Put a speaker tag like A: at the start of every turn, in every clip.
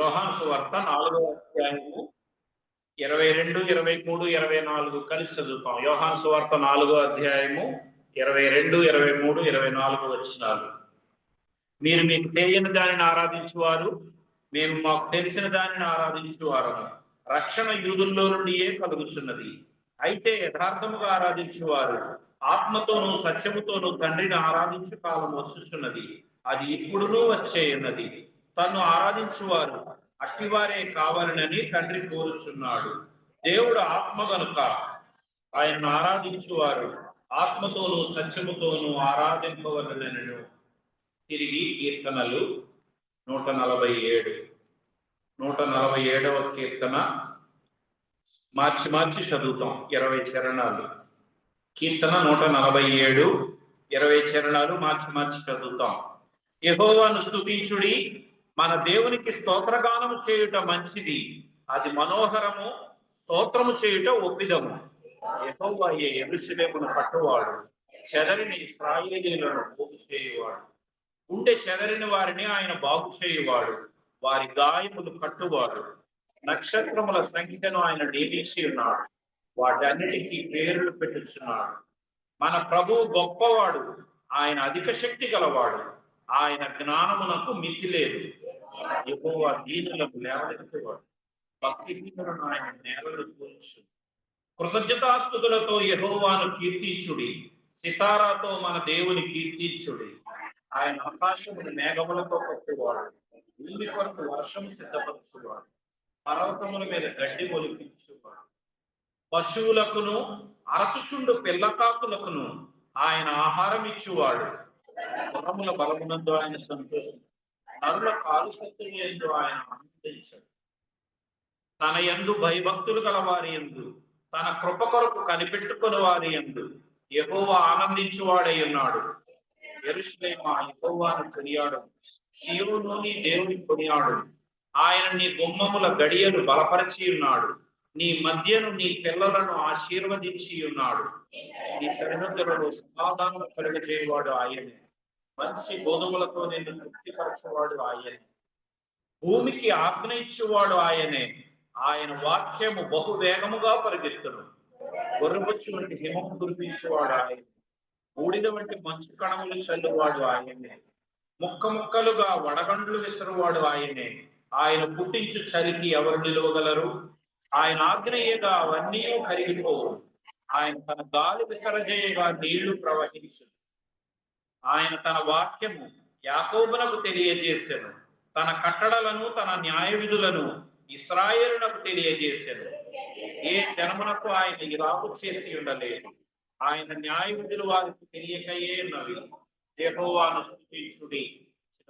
A: యోహాను సువార్త 4వ అధ్యాయము 22, 23, 24 కలిసి చదువుతాం. యోహాను సువార్త 4వ అధ్యాయము 22, 23, 24 వచనాలు. మీరు మీకు తెలియని దానిని ఆరాధించువారు, మేము మాకు తెలిసిన దానిని ఆరాధించువారు. రక్షణ యూదుల్లో నుండియే కలుగుచున్నది. అయితే యథార్థముగా ఆరాధించువారు ఆత్మతోనూ సత్యముతోనూ తండ్రిని ఆరాధించు కాలం వచ్చుచున్నది, అది ఇప్పుడునూ వచ్చేయున్నది. తను ఆరాధించువారు అట్టివారే కావాలనని తండ్రి కోరుచున్నాడు. దేవుడు ఆత్మ గనుక ఆయన్ను ఆరాధించువారు ఆత్మతోనూ సత్యముతోనూ ఆరాధింపవలెనను. తిరిగి కీర్తనలు 147, 147వ కీర్తన మార్చి చదువుతాం. 20 చరణాలు. కీర్తన 147, 20 చరణాలు మార్చి చదువుతాం. యెహోవాను స్తుతించుడి, మన దేవునికి స్తోత్రగానము చేయుట మంచిది, అది మనోహరము, స్తోత్రము చేయుట ఒప్పిదము. యెహోవాయే యెరూషలేమును కట్టువాడు, చెదరిని ఇశ్రాయేలీయులను పోగు చేయువాడు. గుండె చెదరిన వారిని ఆయన బాగు చేయువాడు, వారి గాయములు కట్టువాడు. నక్షత్రముల సంఖ్యను ఆయన నియమించి ఉన్నాడు, వాటన్నిటికీ పేర్లు పెట్టుచున్నాడు. మన ప్రభువు గొప్పవాడు, ఆయన అధిక శక్తి గలవాడు, ఆయన జ్ఞానమునకు మితి లేదు. యెహోవా దీనులకు లేవనెత్తువాడు, భక్తిహీనులను ఆయన నేలను కూల్చు. కృతజ్ఞతాస్తుతులతో యెహోవాను కీర్తించుడి, సితారాతో మన దేవుని కీర్తించుడి. ఆయన ఆకాశమును మేఘములతో కప్పువాడు, భూమి కొరకు వర్షము సిద్ధపరచువాడు, పర్వతముల మీద గడ్డి మొలిపించువాడు. పశువులకును అరచుచుండు పిల్లకాకులకును ఆయన ఆహారం ఇచ్చువాడు. గుర్రముల బలమునందు ఆయన సంతోషం, నరుల కాలు శక్తులు యందు ఆయన ఆనందించాడు. తన యందు భయభక్తులు గల వారి యందు, తన కృప కొరకు కనిపెట్టుకుని వారి యందు యెహోవా ఆనందించువాడై ఉన్నాడు. యెరూషలేమా యెహోవాను కొనియాడు, సీయోను నీ దేవుని కొనియాడు. ఆయన నీ గుమ్మముల గడియలు బలపరిచి ఉన్నాడు, నీ మధ్యను నీ పిల్లలను ఆశీర్వదించి ఉన్నాడు. నీ సరిహద్దులలో సమాధానం కలుగజేయవాడు ఆయనే, మంచి గోధుమలతో నిన్ను తృప్తిపరచేవాడు ఆయనే. భూమికి ఆజ్ఞ ఇచ్చేవాడు ఆయనే, ఆయన వాక్యము బహు వేగముగా పరిగెత్తును. గొర్రెబొచ్చు వంటి హిమము కురిపించేవాడు ఆయన, బూడిద వంటి మంచు కణములు చల్లువాడు ఆయనే. ముక్క ముక్కలుగా వడగండ్లు విసరువాడు ఆయనే. ఆయన పుట్టించు చలికి ఎవరు నిలవగలరు? ఆయన ఆజ్ఞయేగా అవన్నీ కరిగిపోవు. ఆయన తన గాలి విసరజేయగా నీళ్లు ప్రవహించు. ఆయన తన వాక్యము యాకోబునకు తెలియజేసెను, తన కట్టడలను తన న్యాయ విధులను ఇశ్రాయేలునకు తెలియజేసెను. ఏ జనమునకు ఆయన ఇలాగు చేసి ఉండలేదు, ఆయన న్యాయ విధులు వారికి తెలియకయే ఉన్నవి. యెహోవాను స్తుతించుడి.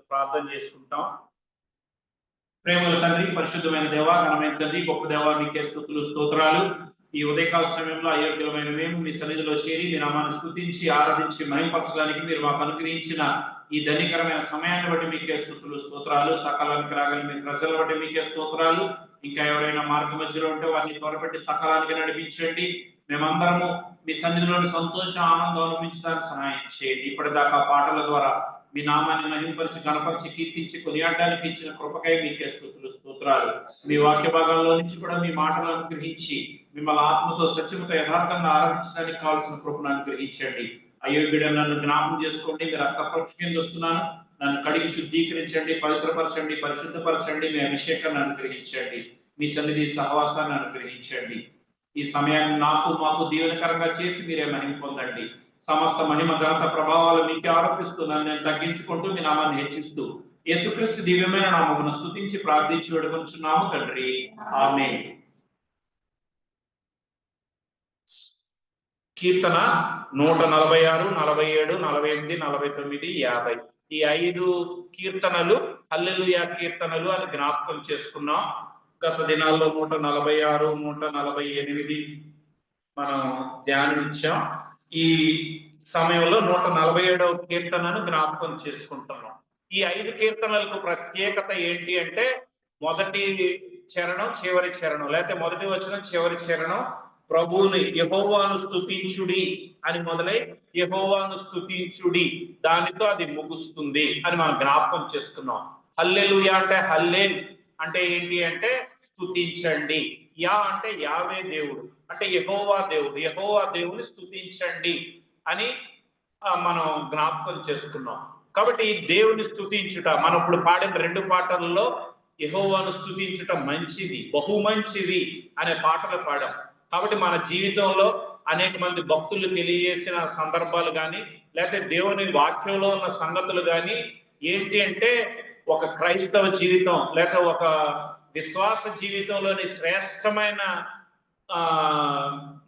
A: ప్రార్థన చేసుకుంటాం. ప్రేమల తండ్రి, పరిశుద్ధమైన దేవా, ఘనమైన తండ్రి, గొప్ప దేవా, మీకే స్తుతులు స్తోత్రాలు. ఈ ఉదయకాల సమయంలో అయోగ్యమైన మేము మీ సన్నిధిలో చేరి మీ నామాన్ని స్తుతించి ఆరాధించి మహింపరచడానికి మీరు మాకు అనుగ్రహించిన ఈ ధన్యకరమైన సమయాన్ని బట్టి మీకే స్తుతులు స్తోత్రాలు. సకాలానికి రాగలిగిన మీ ప్రజలను బట్టి మీకే స్తోత్రాలు. ఇంకా ఎవరైనా మార్గ మధ్యలో ఉంటే వారిని త్వరపెట్టి సకాలానికి నడిపించండి. మేమందరము మీ సన్నిధిలోని సంతోష ఆనందం అనుభవించడానికి సహాయం చేయండి. ఇప్పటిదాకా పాటల ద్వారా మీ నామాన్ని మహింపరిచి గణపరిచి కీర్తించి కొనియాడడానికి ఇచ్చిన కృపకై మీకే స్తుతులు స్తోత్రాలు. మీ వాక్య భాగాల్లో నుంచి కూడా మీ మాటలను అనుగ్రహించి మిమ్మల్ని ఆత్మతో సత్యముతో యథార్థంగా ఆరాధించడానికి కావాల్సిన కృపను అనుగ్రహించండి. అయ్యో బిడ్డ, నన్ను జ్ఞాపకం చేసుకోండి. మీరు రక్త పరీక్ష కింద వస్తున్నాను, నన్ను కడిగి శుద్ధీకరించండి, పవిత్రపరచండి, పరిశుద్ధపరచండి. మీ అభిషేకాన్ని అనుగ్రహించండి, మీ సన్నిధి సహవాసాన్ని అనుగ్రహించండి. ఈ సమయాన్ని మాకు దీవెనకరంగా చేసి మీరే మహిమ పొందండి. సమస్త మహిమ ఘనత ప్రభావాలు మీకే ఆరోపిస్తున్నాను. నేను తగ్గించుకుంటూ మీ నామాన్ని హెచ్చిస్తూ యేసుక్రీస్తు దివ్యమైన నామమును స్తుతించి ప్రార్థించి వేడుకొంచున్నాము తండ్రి, ఆమేన్. కీర్తన 146, 47, 48, 49, 50 ఈ 5 కీర్తనలు హల్లెలూయా కీర్తనలు అని జ్ఞాపకం చేసుకున్నాం. గత దినాల్లో 146, 148 మనం ధ్యానించాం. ఈ సమయంలో 147వ కీర్తనను జ్ఞాపకం చేసుకుంటున్నాం. ఈ 5 కీర్తనలకు ప్రత్యేకత ఏంటి అంటే, మొదటి చరణం చివరి చరణం, లేకపోతే మొదటి వచనం చివరి చరణం ప్రభువుని యెహోవాను స్తుతించుడి అని మొదలై యెహోవాను స్తుతించుడి దానితో అది ముగుస్తుంది అని మనం జ్ఞాపకం చేసుకున్నాం. హల్లెలూయా అంటే హల్లేల్ అంటే ఏంటి అంటే స్తుతించండి. యా అంటే యావే దేవుడు, అంటే యెహోవా దేవుడు, యెహోవా దేవుని స్తుతించండి అని మనం జ్ఞాపకం చేసుకున్నాం. కాబట్టి దేవుని స్తుతించుట, మనం ఇప్పుడు పాడిన 2 పాటల్లో యెహోవాను స్తుతించుట మంచిది, బహు మంచిది అనే పాటలు పాడాం. కాబట్టి మన జీవితంలో అనేక మంది భక్తులు తెలియజేసిన సందర్భాలు కానీ, లేకపోతే దేవుని వాక్యంలో ఉన్న సంగతులు కానీ ఏంటి అంటే, ఒక క్రైస్తవ జీవితం లేక ఒక విశ్వాస జీవితంలోని శ్రేష్టమైన ఆ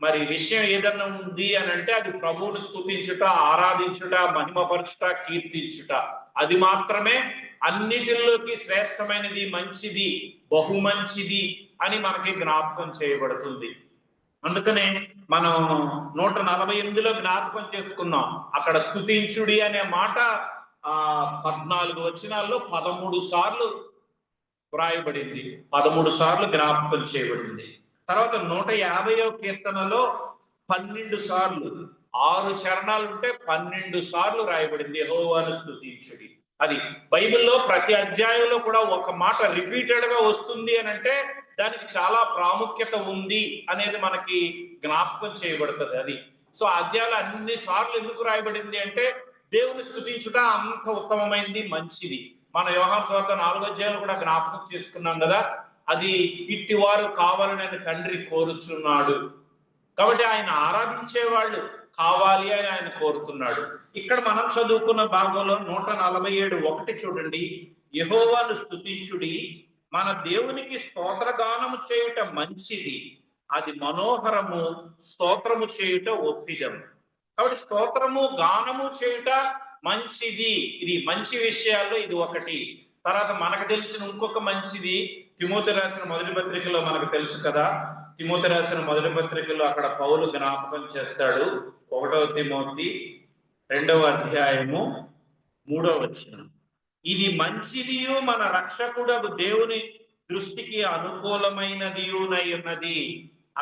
A: మరి విషయం ఏదన్నా ఉంది అని అంటే అది ప్రభువును స్తుతించుట, ఆరాధించుట, మహిమపరచుట, కీర్తించుట. అది మాత్రమే అన్నిటిలోకి శ్రేష్టమైనది, మంచిది, బహు మంచిది అని మనకి జ్ఞాపకం చేయబడుతుంది. అందుకనే మనం 148లో జ్ఞాపకం చేసుకున్నాం. అక్కడ స్తుతించుడి అనే మాట 14 వచనాల్లో 13 సార్లు వ్రాయబడింది, 13 సార్లు జ్ఞాపకం చేయబడింది. తర్వాత 150వ కీర్తనలో 12 సార్లు, 6 చరణాలు ఉంటే 12 సార్లు రాయబడింది యెహోవాను స్తుతించుడి. అది బైబిల్లో ప్రతి అధ్యాయంలో కూడా ఒక మాట రిపీటెడ్ గా వస్తుంది అని అంటే దానికి చాలా ప్రాముఖ్యత ఉంది అనేది మనకి జ్ఞాపకం చేయబడుతుంది. అది సో అధ్యాయాలు అన్ని సార్లు ఎందుకు రాయబడింది అంటే దేవుని స్తుతించుట అంత ఉత్తమమైంది, మంచిది. మన యోహాను సువార్త 4వ అధ్యాయంలో కూడా జ్ఞాపకం చేసుకున్నాం కదా, అది ఇట్టివారు కావాలని తండ్రి కోరుచున్నాడు. కాబట్టి ఆయన ఆరాధించే వాళ్ళు కావాలి అని ఆయన కోరుతున్నాడు. ఇక్కడ మనం చదువుకున్న భాగంలో 147:1 చూడండి. యెహోవాను స్తుతించుడి, మన దేవునికి స్తోత్రగానము చేయుట మంచిది, అది మనోహరము, స్తోత్రము చేయుట ఒప్పిదము. కాబట్టి స్తోత్రము గానము చేయుట మంచిది. ఇది మంచి విషయాల్లో ఇది ఒకటి. తర్వాత మనకు తెలిసిన ఇంకొక మంచిది తిమోతి రాసిన మొదటి పత్రికలో మనకు తెలుసు కదా. తిమోతి రాసిన మొదటి పత్రికలో అక్కడ పౌలు జ్ఞాపకం చేస్తాడు. 1వ తిమోతి 2వ అధ్యాయము 3వ వచనం. ఇది మంచిదియు మన రక్షకుడగు దేవుని దృష్టికి అనుకూలమైనదియునై ఉన్నది.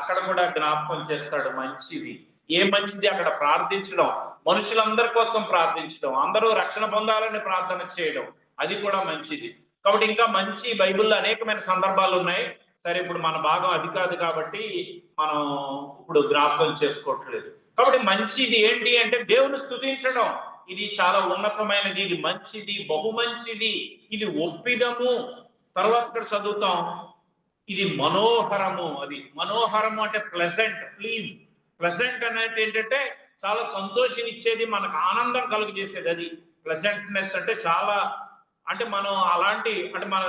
A: అక్కడ కూడా జ్ఞాపకం చేస్తాడు మంచిది. ఏ మంచిది? అక్కడ ప్రార్థించడం, మనుషులందరి కోసం ప్రార్థించడం, అందరూ రక్షణ పొందాలని ప్రార్థన చేయడం, అది కూడా మంచిది. కాబట్టి ఇంకా మంచి బైబిల్లో అనేకమైన సందర్భాలు ఉన్నాయి. సరే, ఇప్పుడు మన భాగం అది కాదు కాబట్టి మనం ఇప్పుడు జ్ఞాపకం చేసుకోవట్లేదు. కాబట్టి మంచిది ఏంటి అంటే దేవుని స్తుతించడం. ఇది చాలా ఉన్నతమైనది, ఇది మంచిది, బహు మంచిది, ఇది ఒప్పిదము. తర్వాత ఇక్కడ చదువుతాం, ఇది మనోహరము. అది మనోహరము అంటే ప్లెజెంట్, ప్లీజ్. ప్లెజెంట్ అనేది ఏంటంటే చాలా సంతోషాన్నిచ్చేది, మనకు ఆనందం కలుగజేసేది. అది ప్లెజెంట్నెస్ అంటే చాలా, అంటే మనం అలాంటి, అంటే మన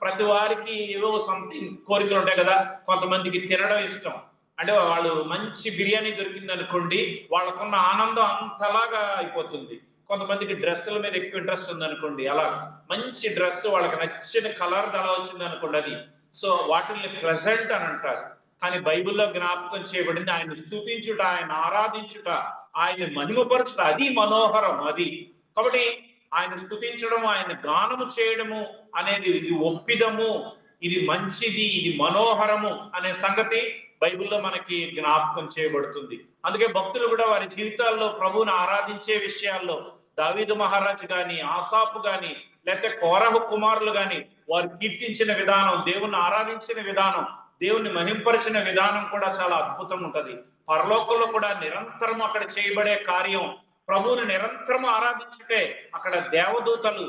A: ప్రతి వారికి ఏవో సంథింగ్ కోరికలు ఉంటాయి కదా. కొంతమందికి తినడం ఇష్టం, అంటే వాళ్ళు మంచి బిర్యానీ దొరికింది అనుకోండి, వాళ్ళకున్న ఆనందం అంతలాగా అయిపోతుంది. కొంతమందికి డ్రెస్సుల మీద ఎక్కువ ఇంట్రెస్ట్ ఉంది అనుకోండి, అలా మంచి డ్రెస్ వాళ్ళకి నచ్చిన కలర్ అలా వచ్చింది అనుకోండి, అది సో వాటిని ప్రెజెంట్ అని అంటారు. కానీ బైబిల్లో జ్ఞాపకం చేయబడింది ఆయన స్తుతించుట, ఆయన ఆరాధించుట, ఆయన మహిమపరచుట, అది మనోహరం. అది కాబట్టి ఆయన స్తుతించడము, ఆయన గానము చేయడము అనేది ఇది ఒప్పిదము, ఇది మంచిది, ఇది మనోహరము అనే సంగతి బైబిల్లో మనకి జ్ఞాపకం చేయబడుతుంది. అందుకే భక్తులు కూడా వారి జీవితాల్లో ప్రభువుని ఆరాధించే విషయాల్లో దావీదు మహారాజు గాని, ఆసాపు గాని, లేకపోతే కోరహు కుమారులు గాని వారు కీర్తించిన విధానం, దేవుని ఆరాధించిన విధానం, దేవుని మహింపరిచిన విధానం కూడా చాలా అద్భుతం ఉంటది. పరలోకంలో కూడా నిరంతరం అక్కడ చేయబడే కార్యం ప్రభువుని నిరంతరం ఆరాధించుటే. అక్కడ దేవదూతలు,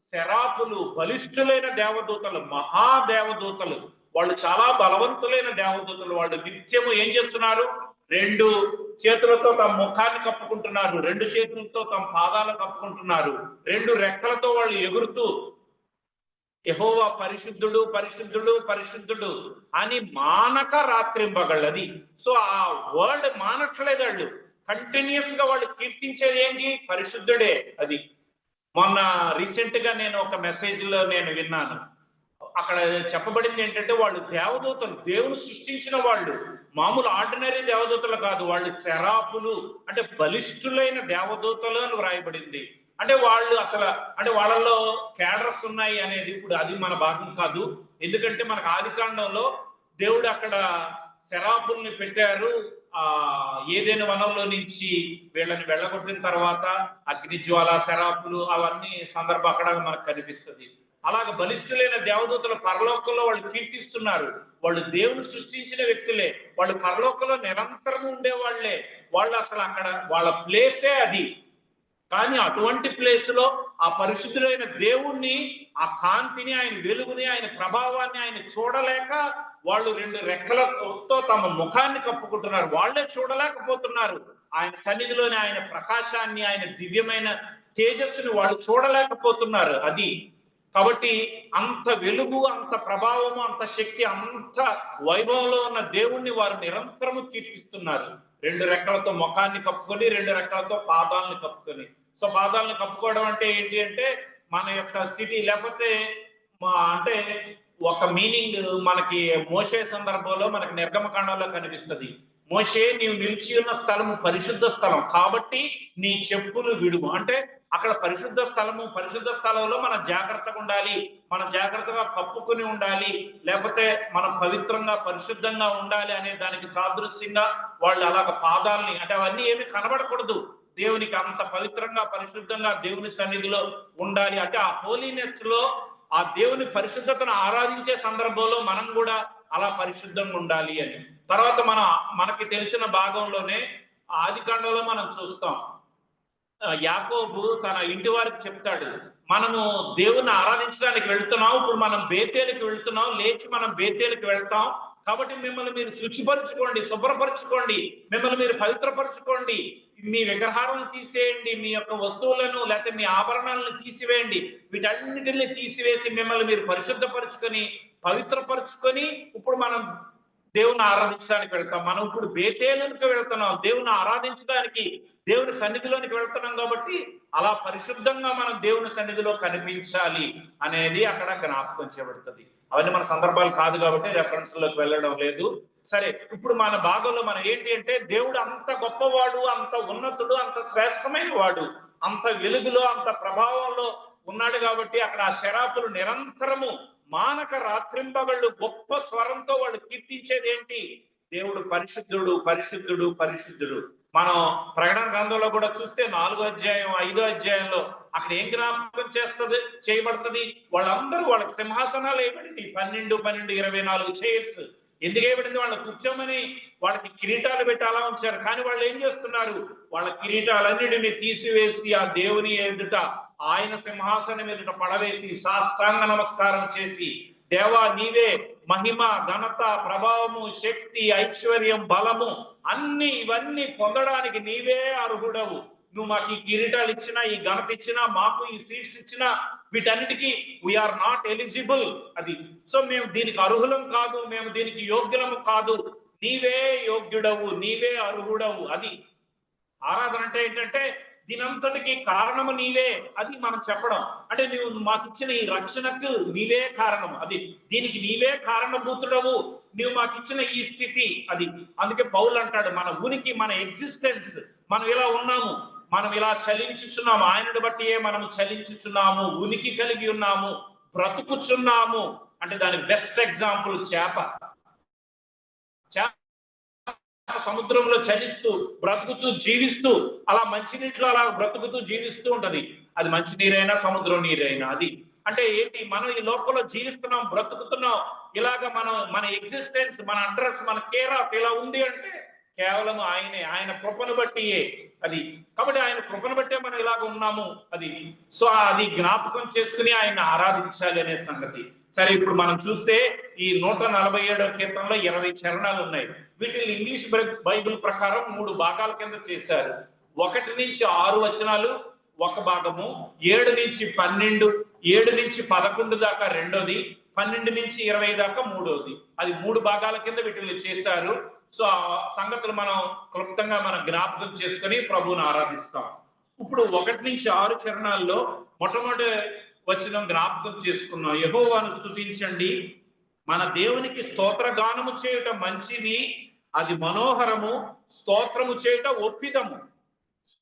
A: శరాపులు, బలిష్ఠులైన దేవదూతలు, మహాదేవదూతలు, వాళ్ళు చాలా బలవంతులైన దేవదూతలు. వాళ్ళు నిత్యము ఏం చేస్తున్నారు? 2 చేతులతో తమ ముఖాన్ని కప్పుకుంటున్నారు, 2 చేతులతో తమ పాదాలు కప్పుకుంటున్నారు, 2 రెక్కలతో వాళ్ళు ఎగురుతూ యెహోవా పరిశుద్ధుడు, పరిశుద్ధుడు, పరిశుద్ధుడు అని మానక రాత్రింబగళ్ళు. అది సో ఆ వర్డ్ మానట్లేదు. వాళ్ళు కంటిన్యూస్ గా వాళ్ళు కీర్తించేది ఏంటి? పరిశుద్ధుడే. అది మొన్న రీసెంట్ గా నేను ఒక మెసేజ్ లో నేను విన్నాను. అక్కడ చెప్పబడింది ఏంటంటే వాళ్ళు దేవదూతలు, దేవుని సృష్టించిన వాళ్ళు, మామూలు ఆర్డినరీ దేవదూతలు కాదు, వాళ్ళు శరాపులు, అంటే బలిష్ఠులైన దేవదూతలు అని వ్రాయబడింది. అంటే వాళ్ళు అసలు, అంటే వాళ్ళలో క్యాడర్స్ ఉన్నాయి అనేది ఇప్పుడు అది మన భాగం కాదు. ఎందుకంటే మనకు ఆదికాండంలో దేవుడు అక్కడ శరాపుల్ని పెట్టారు. ఏదైనా వనంలో నుంచి వీళ్ళని వెళ్ళగొట్టిన తర్వాత అగ్నిజ్వాల, శరాపులు అవన్నీ సందర్భం అక్కడ మనకు కనిపిస్తుంది. అలాగ బలిష్ఠులైన దేవదూతలు పరలోకంలో వాళ్ళు కీర్తిస్తున్నారు. వాళ్ళు దేవుని సృష్టించిన వ్యక్తులే, వాళ్ళు పరలోకంలో నిరంతరం ఉండేవాళ్లే. వాళ్ళు అసలు అక్కడ వాళ్ళ ప్లేసే అది. కానీ అటువంటి ప్లేస్ లో ఆ పరిశుద్ధులైన దేవుణ్ణి, ఆ కాంతిని, ఆయన వెలుగుని, ఆయన ప్రభావాన్ని ఆయన చూడలేక వాళ్ళు రెండు రెక్కలతో తమ ముఖాన్ని కప్పుకుంటున్నారు. వాళ్ళే చూడలేకపోతున్నారు ఆయన సన్నిధిలోని ఆయన ప్రకాశాన్ని, ఆయన దివ్యమైన తేజస్సుని వాళ్ళు చూడలేకపోతున్నారు. అది కాబట్టి అంత వెలుగు, అంత ప్రభావము, అంత శక్తి, అంత వైభవంలో ఉన్న దేవుణ్ణి వారు నిరంతరము కీర్తిస్తున్నారు. రెండు రెక్కలతో ముఖాన్ని కప్పుకొని, రెండు రెక్కలతో పాదాలను కప్పుకొని. సో పాదాలను కప్పుకోవడం అంటే ఏంటి అంటే మన యొక్క స్థితి, లేకపోతే అంటే ఒక మీనింగ్ మనకి మోషే సందర్భంలో మనకి నిర్గమకాండంలో కనిపిస్తుంది. మోషే, నీవు నిలిచి ఉన్న స్థలము పరిశుద్ధ స్థలం కాబట్టి నీ చెప్పులు విడుము. అంటే అక్కడ పరిశుద్ధ స్థలము, పరిశుద్ధ స్థలంలో మనం జాగ్రత్తగా ఉండాలి, మనం జాగ్రత్తగా కప్పుకొని ఉండాలి, లేకపోతే మనం పవిత్రంగా పరిశుద్ధంగా ఉండాలి అనే దానికి సాదృశ్యంగా వాళ్ళు అలాగ పాదాలని, అంటే అవన్నీ ఏమి కనబడకూడదు, దేవునికి అంత పవిత్రంగా పరిశుద్ధంగా దేవుని సన్నిధిలో ఉండాలి. అంటే ఆ హోలీనెస్ లో, ఆ దేవుని పరిశుద్ధతను ఆరాధించే సందర్భంలో మనం కూడా అలా పరిశుద్ధంగా ఉండాలి అని. తర్వాత మనకి తెలిసిన భాగంలోనే ఆదికాండంలో మనం చూస్తాం, యాకోబు తన ఇంటి వారికి చెప్తాడు, మనము దేవుని ఆరాధించడానికి వెళ్తున్నాం, ఇప్పుడు మనం బేతేలుకి వెళ్తున్నాం, లేచి మనం బేతేలుకి వెళ్తాం, కాబట్టి మిమ్మల్ని మీరు శుచిపరచుకోండి, శుభ్రపరచుకోండి, మిమ్మల్ని మీరు పవిత్రపరచుకోండి, మీ విగ్రహాలను తీసేయండి, మీ యొక్క వస్తువులను లేకపోతే మీ ఆభరణాలను తీసివేయండి, వీటన్నిటిని తీసివేసి మిమ్మల్ని మీరు పరిశుద్ధపరచుకొని పవిత్రపరచుకొని ఇప్పుడు మనం దేవుని ఆరాధించడానికి వెళ్తాం. మనం ఇప్పుడు బేతేలుకి వెళ్తున్నాం, దేవుని ఆరాధించడానికి, దేవుని సన్నిధిలోనికి వెళ్తున్నాం, కాబట్టి అలా పరిశుద్ధంగా మనం దేవుని సన్నిధిలో కనిపించాలి అనేది అక్కడ జ్ఞాపకం చేయబడుతుంది. అవన్నీ మన సందర్భాలు కాదు కాబట్టి రెఫరెన్స్ లోకి వెళ్ళడం లేదు. సరే, ఇప్పుడు మన భాగంలో మనం ఏంటి అంటే, దేవుడు అంత గొప్పవాడు, అంత ఉన్నతుడు, అంత శ్రేష్టమైన వాడు, అంత వెలుగులో, అంత ప్రభావంలో ఉన్నాడు కాబట్టి అక్కడ ఆ శరాపులు నిరంతరము మానక రాత్రింబగళ్ళు గొప్ప స్వరంతో వాళ్ళు కీర్తించేది ఏంటి? దేవుడు పరిశుద్ధుడు, పరిశుద్ధుడు, పరిశుద్ధుడు. మనం ప్రకటన గ్రంథంలో కూడా చూస్తే 4వ అధ్యాయం 5వ అధ్యాయంలో అక్కడ ఏం జ్ఞాపకం చేయబడుతుంది? వాళ్ళందరూ వాళ్ళకి సింహాసనాలు వేయబడింది, 12, 12, 24 చైర్స్. ఎందుకు వేయబడింది? వాళ్ళని కూర్చోమని వాళ్ళకి కిరీటాలు పెట్టి అలా ఉంచారు. కానీ వాళ్ళు ఏం చేస్తున్నారు? వాళ్ళ కిరీటాలన్నిటిని తీసివేసి ఆ దేవుని ఎదుట, ఆయన సింహాసనం ఎదుట పడవేసి సాష్టాంగ నమస్కారం చేసి, దేవా నీవే మహిమ, ఘనత, ప్రభావము, శక్తి, ఐశ్వర్యం, బలము అన్ని ఇవన్నీ పొందడానికి నీవే అర్హుడవు. నువ్వు మాకు ఈ కిరీటాలు ఇచ్చినా, ఈ ఘనత ఇచ్చినా, మాకు ఈ సీట్స్ ఇచ్చినా, వీటన్నిటికీ వీఆర్ నాట్ ఎలిజిబుల్. అది సో మేము దీనికి అర్హులం కాదు, మేము దీనికి యోగ్యులము కాదు, నీవే యోగ్యుడవు, నీవే అర్హుడవు. అది ఆరాధన అంటే ఏంటంటే దీనంతటికి కారణము నీవే, అది మనం చెప్పడం. అంటే నువ్వు మాకు ఇచ్చిన ఈ రక్షణకు నీవే కారణం, అది దీనికి నీవే కారణభూతుడవు, నువ్వు మాకు ఇచ్చిన ఈ స్థితి. అది అందుకే పౌలు అంటాడు, మన ఉనికి, మన ఎగ్జిస్టెన్స్, మనం ఇలా ఉన్నాము, మనం ఇలా చలించుచున్నాము, ఆయనను బట్టియే మనము చలించుచున్నాము, ఉనికి కలిగి ఉన్నాము, బ్రతుకుచున్నాము. అంటే దాని బెస్ట్ ఎగ్జాంపుల్ చేప సముద్రంలో చలిస్తూ బ్రతుకుతూ జీవిస్తూ అలా మంచినీటిలో అలా బ్రతుకుతూ జీవిస్తూ ఉంటది. అది మంచినీరైనా సముద్రం నీరైనా. అది అంటే ఏంటి? మనం ఈ లోకంలో జీవిస్తున్నాం, బ్రతుకుతున్నాం, ఇలాగ మన ఎగ్జిస్టెన్స్, మన అడ్రస్, మన కేర్ ఆఫ్ ఇలా ఉంది అంటే కేవలం ఆయనే, ఆయన కృపను బట్టియే. అది కాబట్టి ఆయన కృపను బట్టే మనం ఇలాగ ఉన్నాము. అది సో అది జ్ఞాపకం చేసుకుని ఆయన ఆరాధించాలి అనే సంగతి. సరే, ఇప్పుడు మనం చూస్తే ఈ 147వ కీర్తనలో 20 చరణాలు ఉన్నాయి. వీటిని ఇంగ్లీష్ బైబిల్ ప్రకారం 3 భాగాల కింద చేశారు. 1 నుంచి 6 వచనాలు ఒక భాగము, 7 నుంచి 12, 7 నుంచి 11 దాకా రెండోది, 12 నుంచి 20 దాకా మూడోది. అది 3 భాగాల కింద వీటిని చేశారు. సో ఆ సంగతులు మనం క్లుప్తంగా మనం జ్ఞాపకం చేసుకుని ప్రభువుని ఆరాధిస్తాం. ఇప్పుడు 1 నుంచి 6 చరణాల్లో మొట్టమొదటి వచనం జ్ఞాపకం చేసుకున్నాం. యెహోవాను స్తుతించండి, మన దేవునికి స్తోత్రగానము చేయుట మంచిది, అది మనోహరము, స్తోత్రము చేయుట ఒప్పిదము.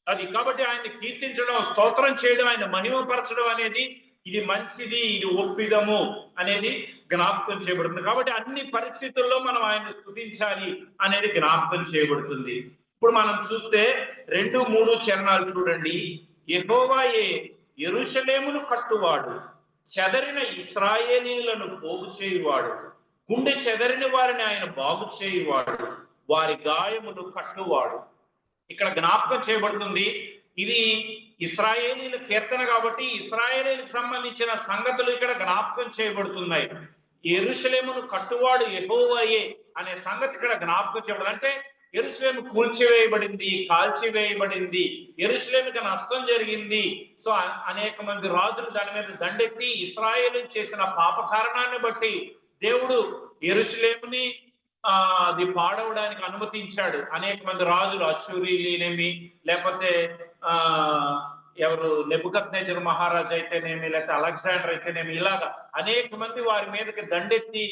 A: అది కాబట్టి ఆయన్ని కీర్తించడం, స్తోత్రం చేయడం, ఆయన మహిమపరచడం అనేది ఇది మంచిది, ఇది ఒప్పిదము అనేది జ్ఞాపకం చేయబడుతుంది. కాబట్టి అన్ని పరిస్థితుల్లో మనం ఆయన్ని స్తుతించాలి అనేది జ్ఞాపకం చేయబడుతుంది. ఇప్పుడు మనం చూస్తే 2, 3 చరణాలు చూడండి. యెహోవాయే యెరూషలేమును కట్టువాడు, చెదరిన ఇశ్రాయేలీయులను పోగు చేయువాడు, గుండె చెదరిన వారిని ఆయన బాగు చేయువాడు, వారి గాయములు కట్టువాడు. ఇక్కడ జ్ఞాపకం చేయబడుతుంది. ఇది ఇశ్రాయేలీల కీర్తన కాబట్టి ఇశ్రాయేలీలకు సంబంధించిన సంగతులు ఇక్కడ జ్ఞాపకం చేయబడుతున్నాయి. యెరూషలేమును కట్టువాడు యెహోవాయే అనే సంగతి ఇక్కడ జ్ఞాపకం చేయబడింది. అంటే యెరూషలేము కూల్చివేయబడింది, కాల్చివేయబడింది, యెరూషలేముకి నష్టం జరిగింది. సో అనేక మంది రాజులు దాని మీద దండెత్తి ఇశ్రాయేలు చేసిన పాప కారణాన్ని బట్టి దేవుడు యెరూషలేముని అది పాడవడానికి అనుమతించాడు. అనేక మంది రాజులు, అష్షూరీలేమి, లేకపోతే ఎవరు నెబుకద్నెజర్ మహారాజు అయితేనేమి, లేకపోతే అలెగ్జాండర్ అయితేనేమి, ఇలాగా అనేక మంది వారి మీదకి దండెత్తి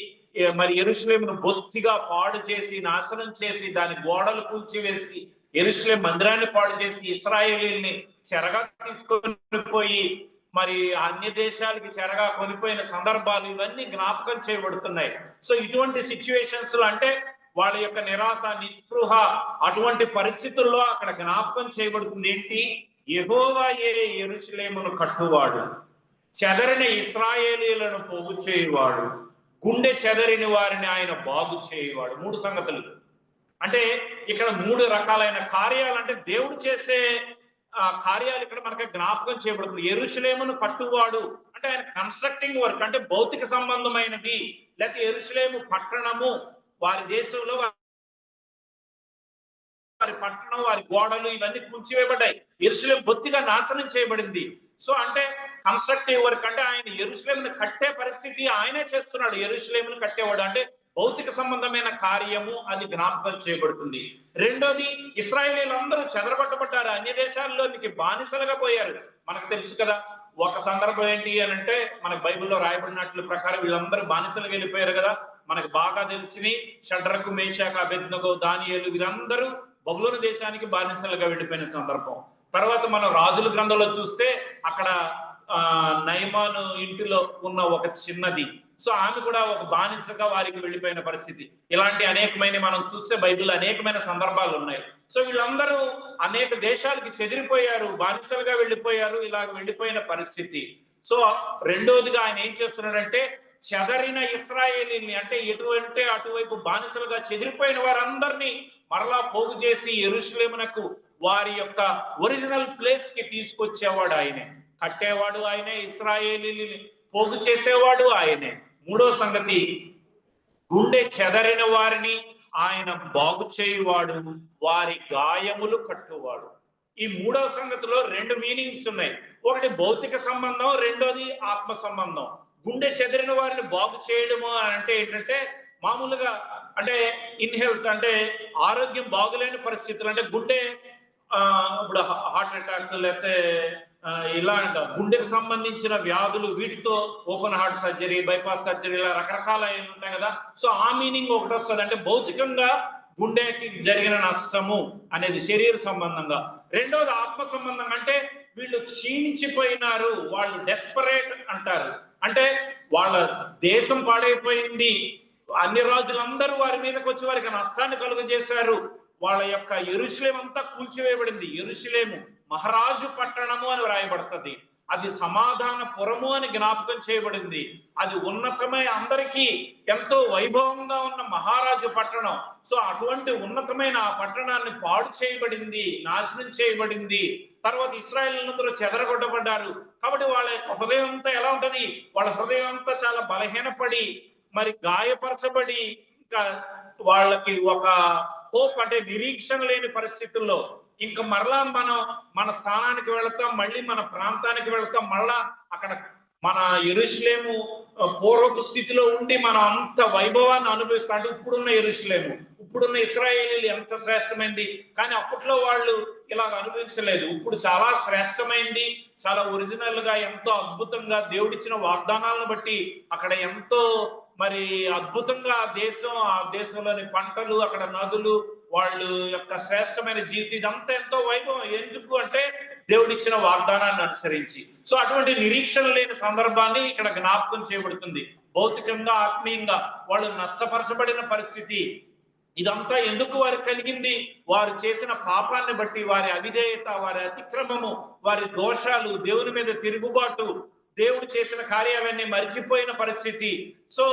A: మరి యెరూషలేమును బొత్తిగా పాడు చేసి, నాశనం చేసి, దాని గోడలు కూల్చివేసి, యెరూషలేం మందిరాన్ని పాడు చేసి, ఇశ్రాయేలీల్ని చెరగా తీసుకొని పోయి మరి అన్య దేశాలకి చెరగా కొనిపోయిన సందర్భాలు ఇవన్నీ జ్ఞాపకం చేయబడుతున్నాయి. సో ఇటువంటి సిచ్యువేషన్స్ లో అంటే వాళ్ళ యొక్క నిరాశ, నిస్పృహ, అటువంటి పరిస్థితుల్లో అక్కడ జ్ఞాపకం చేయబడుతుంది. ఏంటి? యెహోవాయే యెరూషలేమును కట్టువాడు, చెదరిన ఇశ్రాయేలీయులను పోగు చేయువాడు, గుండె చెదరిన వారిని ఆయన బాగు చేయువాడు. 3 సంగతులు. అంటే ఇక్కడ 3 రకాలైన కార్యాలు, అంటే దేవుడు చేసే కార్యాలు ఇక్కడ మనకి జ్ఞాపకం చేయబడుతుంది. యెరూషలేమును కట్టువాడు అంటే ఆయన కన్స్ట్రక్టింగ్ వర్క్, అంటే భౌతిక సంబంధమైనది. లేకపోతే యెరూషలేము పట్టణము, వారి దేశంలో వారి పట్టణం, వారి గోడలు ఇవన్నీ కూల్చివేయబడ్డాయి. యెరూషలేము బొత్తిగా నాశనం చేయబడింది. సో అంటే కన్స్ట్రక్టివ్ వర్క్, అంటే ఆయన యెరూషలేమును కట్టే పరిస్థితి ఆయనే చేస్తున్నాడు. యెరూషలేమును కట్టేవాడు అంటే భౌతిక సంబంధమైన కార్యము, అది జ్ఞాపకం చేయబడుతుంది. రెండోది, ఇశ్రాయేలీలందరూ చెదరగొట్టబడ్డారు, అన్య దేశాల్లోనికి బానిసలుగా పోయారు. మనకు తెలుసు కదా ఒక సందర్భం ఏంటి అని అంటే, మనకు బైబిల్లో రాయబడినట్లు ప్రకారం వీళ్ళందరూ బానిసలుగా వెళ్ళిపోయారు కదా. మనకు బాగా తెలిసినవి షడ్రకు, మేషాకు, అబేద్నెగో, దానియేలు వీరందరూ బబులోను దేశానికి బానిసలుగా వెళ్ళిపోయిన సందర్భం. తర్వాత మనం రాజుల గ్రంథంలో చూస్తే అక్కడ నయమాను ఇంటిలో ఉన్న ఒక చిన్నది, సో ఆమె కూడా ఒక బానిసగా వారికి వెళ్ళిపోయిన పరిస్థితి. ఇలాంటి అనేకమైన మనం చూస్తే బైబిల్లో అనేకమైన సందర్భాలు ఉన్నాయి. సో వీళ్ళందరూ అనేక దేశాలకి చెదిరిపోయారు, బానిసలుగా వెళ్ళిపోయారు, ఇలాగ వెళ్ళిపోయిన పరిస్థితి. సో రెండోదిగా ఆయన ఏం చేస్తున్నాడంటే, చెదరిన ఇశ్రాయేలీని, అంటే ఎటువంటి అటువైపు బానిసలుగా చెదిరిపోయిన వారందరినీ మరలా పోగు చేసి యెరూషలేమునకు వారి యొక్క ఒరిజినల్ ప్లేస్ కి తీసుకొచ్చేవాడు ఆయనే. కట్టేవాడు ఆయనే, ఇశ్రాయేలీని పోగు చేసేవాడు ఆయనే. మూడో సంగతి, గుండె చెదరిన వారిని ఆయన బాగు చేయువాడు, వారి గాయములు కట్టువాడు. ఈ మూడవ సంగతిలో 2 మీనింగ్స్ ఉన్నాయి. ఒకటి భౌతిక సంబంధం, రెండోది ఆత్మ సంబంధం. గుండె చెదిరిన వారిని బాగు చేయడము అంటే ఏంటంటే, మామూలుగా అంటే ఇన్ హెల్త్, అంటే ఆరోగ్యం బాగులేని పరిస్థితులు, అంటే గుండె ఇప్పుడు హార్ట్ అటాక్, లేకపోతే ఇలా అంట గుండెకు సంబంధించిన వ్యాధులు, వీటితో open heart surgery, bypass surgery, ఇలా రకరకాల ఉంటాయి కదా. సో ఆ మీనింగ్ ఒకటి వస్తుంది, అంటే భౌతికంగా గుండెకి జరిగిన నష్టము అనేది శరీర సంబంధంగా. రెండోది ఆత్మ సంబంధంగా, అంటే వీళ్ళు క్షీణించిపోయినారు, వాళ్ళు డెస్పరేట్ అంటారు. అంటే వాళ్ళ దేశం పాడైపోయింది, అన్ని రాజులందరూ వారి మీదకి వచ్చి వారికి నష్టాన్ని కలుగజేశారు. వాళ్ళ యొక్క యెరూషలేము అంతా కూల్చివేయబడింది. యెరూషలేము మహారాజు పట్టణము అని వ్రాయబడుతుంది. అది సమాధాన పురము అని జ్ఞాపకం చేయబడింది. అది ఉన్నతమై అందరికీ ఎంతో వైభవంగా ఉన్న మహారాజు పట్టణం. సో అటువంటి ఉన్నతమైన ఆ పట్టణాన్ని పాడు చేయబడింది, నాశనం చేయబడింది. తర్వాత ఇశ్రాయేలీయులందరూ చెదరగొట్టబడ్డారు. కాబట్టి వాళ్ళ యొక్క హృదయం అంతా ఎలా ఉంటది? వాళ్ళ హృదయం అంతా చాలా బలహీనపడి, మరి గాయపరచబడి, ఇంకా వాళ్ళకి ఒక హోప్, అంటే నిరీక్షణ లేని పరిస్థితుల్లో ఇంకా మరలా మనం మన స్థానానికి వెళతాం, మళ్ళీ మన ప్రాంతానికి వెళతాం, మళ్ళా అక్కడ మన యెరూషలేము పూర్వపు స్థితిలో ఉండి మనం అంత వైభవాన్ని అనుభవిస్తాం. అంటే ఇప్పుడున్న యెరూషలేము, ఇప్పుడున్న ఇశ్రాయేలీలు ఎంత శ్రేష్టమైంది, కానీ అప్పట్లో వాళ్ళు ఇలాగ అనుభవించలేదు. ఇప్పుడు చాలా శ్రేష్టమైంది, చాలా ఒరిజినల్ గా, ఎంతో అద్భుతంగా దేవుడిచ్చిన వాగ్దానాలను బట్టి అక్కడ ఎంతో మరి అద్భుతంగా దేశం, ఆ దేశంలోని పంటలు, అక్కడ నదులు, వాళ్ళు యొక్క శ్రేష్టమైన జీవితం, ఇదంతా ఎంతో వైభవం. ఎందుకు అంటే దేవుడిచ్చిన వాగ్దానాన్ని అనుసరించి. సో అటువంటి నిరీక్షణ లేని సందర్భాన్ని ఇక్కడ జ్ఞాపకం చేయబడుతుంది. భౌతికంగా, ఆత్మీయంగా వాళ్ళు నష్టపరచబడిన పరిస్థితి. ఇదంతా ఎందుకు వారికి కలిగింది? వారు చేసిన పాపాన్ని బట్టి, వారి అవిధేయత, వారి అతిక్రమము, వారి దోషాలు, దేవుని మీద తిరుగుబాటు, దేవుడు చేసిన కార్యాలన్నీ మర్చిపోయిన పరిస్థితి. సో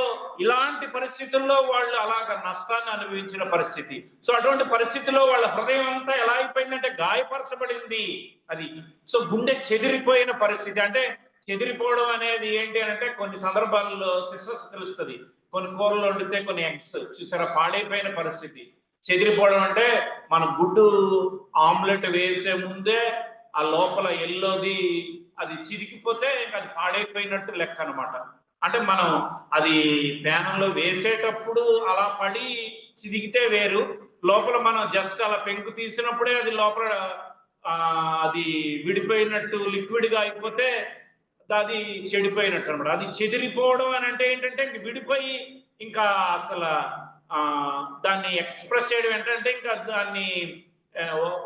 A: ఇలాంటి పరిస్థితుల్లో వాళ్ళు అలాగ నష్టాన్ని అనుభవించిన పరిస్థితి. సో అటువంటి పరిస్థితిలో వాళ్ళ హృదయం అంతా ఎలా అయిపోయిందంటే గాయపరచబడింది అది. సో గుండె చెదిరిపోయిన పరిస్థితి. అంటే చెదిరిపోవడం అనేది ఏంటి అంటే కొన్ని సందర్భాల్లో సిస్టర్స్ తెలుస్తుంది. కొన్ని కూరలు వండితే కొన్ని ఎగ్స్ చూసారా పాడైపోయిన పరిస్థితి. చెదిరిపోవడం అంటే మన గుడ్డు ఆమ్లెట్ వేసే ముందే ఆ లోపల ఎల్లోది అది చిరిగిపోతే అది పాడైపోయినట్టు లెక్క అనమాట. అంటే మనం అది ప్యానంలో వేసేటప్పుడు అలా పడి చిరిగితే వేరు, లోపల మనం జస్ట్ అలా పెంకు తీసినప్పుడే అది లోపల అది విడిపోయినట్టు లిక్విడ్ గా అయిపోతే అది చెడిపోయినట్టు అనమాట. అది చెదిరిపోవడం అని అంటే ఏంటంటే విడిపోయి ఇంకా అసలు దాన్ని ఎక్స్ప్రెస్ చేయడం ఏంటంటే ఇంకా దాన్ని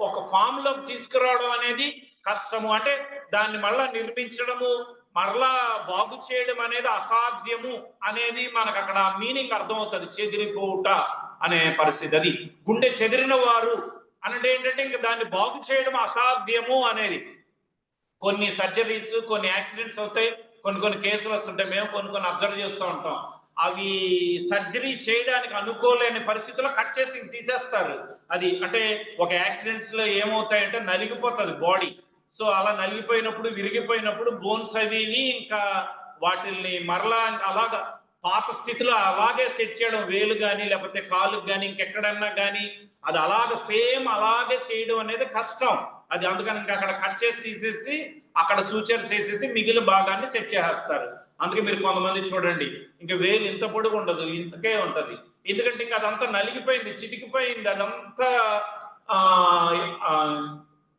A: ఒక ఫామ్ లోకి తీసుకురావడం అనేది కష్టము. అంటే దాన్ని మళ్ళా నిర్మించడము మరలా బాగు చేయడం అనేది అసాధ్యము అనేది మనకు అక్కడ మీనింగ్ అర్థమవుతుంది. చెదిరిపోవుట అనే పరిస్థితి. అది గుండె చెదిరిన వారు అంటే ఏంటంటే ఇంకా దాన్ని బాగు చేయడం అసాధ్యము అనేది. కొన్ని సర్జరీస్ కొన్ని యాక్సిడెంట్స్ అవుతాయి, కొన్ని కేసులు వస్తుంటాయి. మేము కొన్ని అబ్జర్వ్ చేస్తూ ఉంటాం. అవి సర్జరీ చేయడానికి అనుకోలేని పరిస్థితుల్లో కట్ చేసి తీసేస్తారు. అది అంటే ఒక యాక్సిడెంట్స్ లో ఏమవుతాయంటే నలిగిపోతుంది బాడీ. సో అలా నలిగిపోయినప్పుడు విరిగిపోయినప్పుడు బోన్స్ అవి ఇంకా వాటిల్ని మరలా అలాగా పాత స్థితిలో అలాగే సెట్ చేయడం, వేలు కానీ లేకపోతే కాలుకి కానీ ఇంకెక్కడన్నా కానీ అది అలాగ సేమ్ అలాగే చేయడం అనేది కష్టం. అది అందుకని ఇంకా అక్కడ కట్ చేసి తీసేసి అక్కడ సూచర్స్ వేసేసి మిగిలిన భాగాన్ని సెట్ చేసేస్తారు. అందుకే మీరు కొంతమంది చూడండి ఇంకా వేలు ఇంత పొడుగు ఉండదు, ఇంతకే ఉంటది. ఎందుకంటే ఇంకా అదంతా నలిగిపోయింది, చితికిపోయింది, అదంతా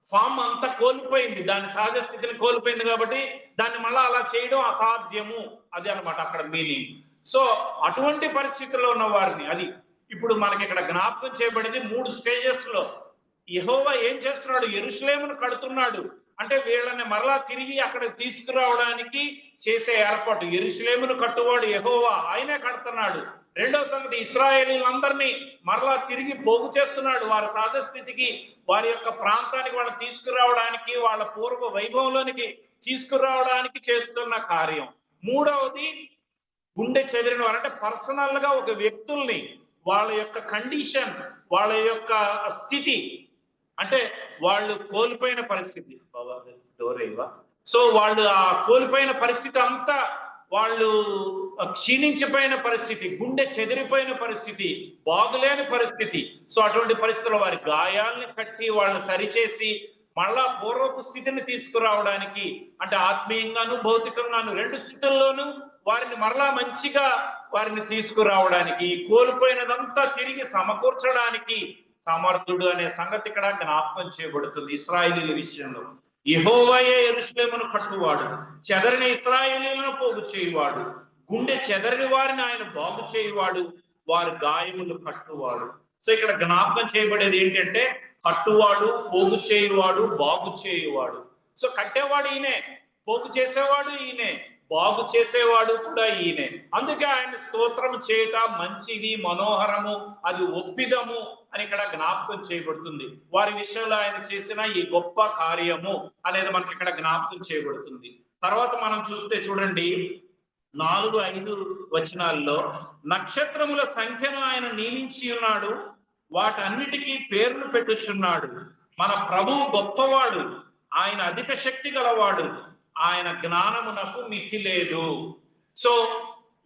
A: ఫామ్ అంతా కోల్పోయింది, దాని సహజ స్థితిని కోల్పోయింది. కాబట్టి దాన్ని మళ్ళీ అలా చేయడం అసాధ్యము, అది అనమాట అక్కడ మీనింగ్. సో అటువంటి పరిస్థితుల్లో ఉన్న వారిని అది ఇప్పుడు మనకి ఇక్కడ జ్ఞాపకం చేయబడింది 3 స్టేజెస్ లో. యెహోవా ఏం చేస్తున్నాడు? యెరూషలేమును కడుతున్నాడు. అంటే వీళ్ళని మరలా తిరిగి అక్కడ తీసుకురావడానికి చేసే ఏర్పాటు. యెరూషలేమును కట్టువాడు యెహోవా, ఆయనే కడుతున్నాడు. రెండో సంగతి ఇశ్రాయేలీలందరినీ మరలా తిరిగి పోగు చేస్తున్నాడు. వారి సహజ స్థితికి వారి యొక్క ప్రాంతానికి వాళ్ళని తీసుకురావడానికి వాళ్ళ పూర్వ వైభవంలోనికి తీసుకురావడానికి చేస్తున్న కార్యం. మూడవది గుండె చెదిరిన వారు అంటే పర్సనల్ గా ఒక వ్యక్తుల్ని వాళ్ళ యొక్క కండిషన్ వాళ్ళ యొక్క స్థితి అంటే వాళ్ళు కోల్పోయిన పరిస్థితి. సో వాళ్ళు ఆ కోల్పోయిన పరిస్థితి అంతా వాళ్ళు క్షీణించిపోయిన పరిస్థితి, గుండె చెదిరిపోయిన పరిస్థితి, బాగులేని పరిస్థితి. సో అటువంటి పరిస్థితుల్లో వారి గాయాల్ని కట్టి వాళ్ళని సరిచేసి మళ్ళా పూర్వపు స్థితిని తీసుకురావడానికి అంటే ఆత్మీయంగాను భౌతికంగాను 2 స్థితుల్లోనూ వారిని మరలా మంచిగా వారిని తీసుకురావడానికి కోల్పోయినదంతా తిరిగి సమకూర్చడానికి సమర్థుడు అనే సంగతి ఇక్కడ జ్ఞాపకం చేయబడుతుంది. ఇశ్రాయేలీల విషయంలో యెహోవాయే యెరూషలేమును కట్టువాడు, చెదరిన ఇశ్రాయేలీలను పోగు చేయువాడు, గుండె చెదరిని వారిని ఆయన బాగు చేయువాడు, వారి గాయములు కట్టువాడు. సో ఇక్కడ జ్ఞాపకం చేయబడేది ఏంటంటే కట్టువాడు, పోగు చేయువాడు, బాగు చేయువాడు. సో కట్టేవాడు ఈయనే, పోగు చేసేవాడు ఈయనే, బాగు చేసేవాడు కూడా ఈయనే. అందుకే ఆయన స్తోత్రము చేయట మంచిది, మనోహరము, అది ఒప్పిదము అని ఇక్కడ జ్ఞాపకం చేయబడుతుంది. వారి విషయంలో ఆయన చేసిన ఈ గొప్ప కార్యము అనేది మనకి ఇక్కడ జ్ఞాపకం చేయబడుతుంది. తర్వాత మనం చూస్తే చూడండి 4-5 వచనాల్లో నక్షత్రముల సంఖ్యను ఆయన నియమించి ఉన్నాడు, వాటన్నిటికీ పేర్లు పెట్టుచున్నాడు. మన ప్రభువు గొప్పవాడు, ఆయన అధిక శక్తి గలవాడు, ఆయన జ్ఞానమునకు మితి లేదు. సో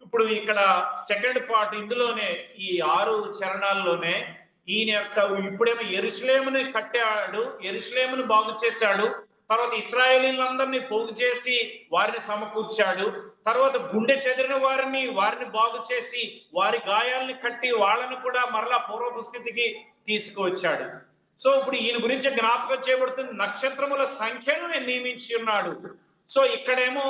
A: ఇప్పుడు ఇక్కడ సెకండ్ పార్ట్ ఇందులోనే ఈ 6 చరణాల్లోనే ఈయన యొక్క ఇప్పుడేమో యెరూషలేముని కట్టాడు, యెరూషలేమును బాగు చేశాడు, తర్వాత ఇశ్రాయేలీలందరినీ పోగు చేసి వారిని సమకూర్చాడు, తర్వాత గుండె చెదిరిన వారిని బాగు చేసి వారి గాయాల్ని కట్టి వాళ్ళని కూడా మరలా పూర్వపు స్థితికి తీసుకువచ్చాడు. సో ఇప్పుడు ఈయన గురించి జ్ఞాపకం చేయబడుతుంది, నక్షత్రముల సంఖ్యను నియమించి ఉన్నాడు. సో ఇక్కడేమో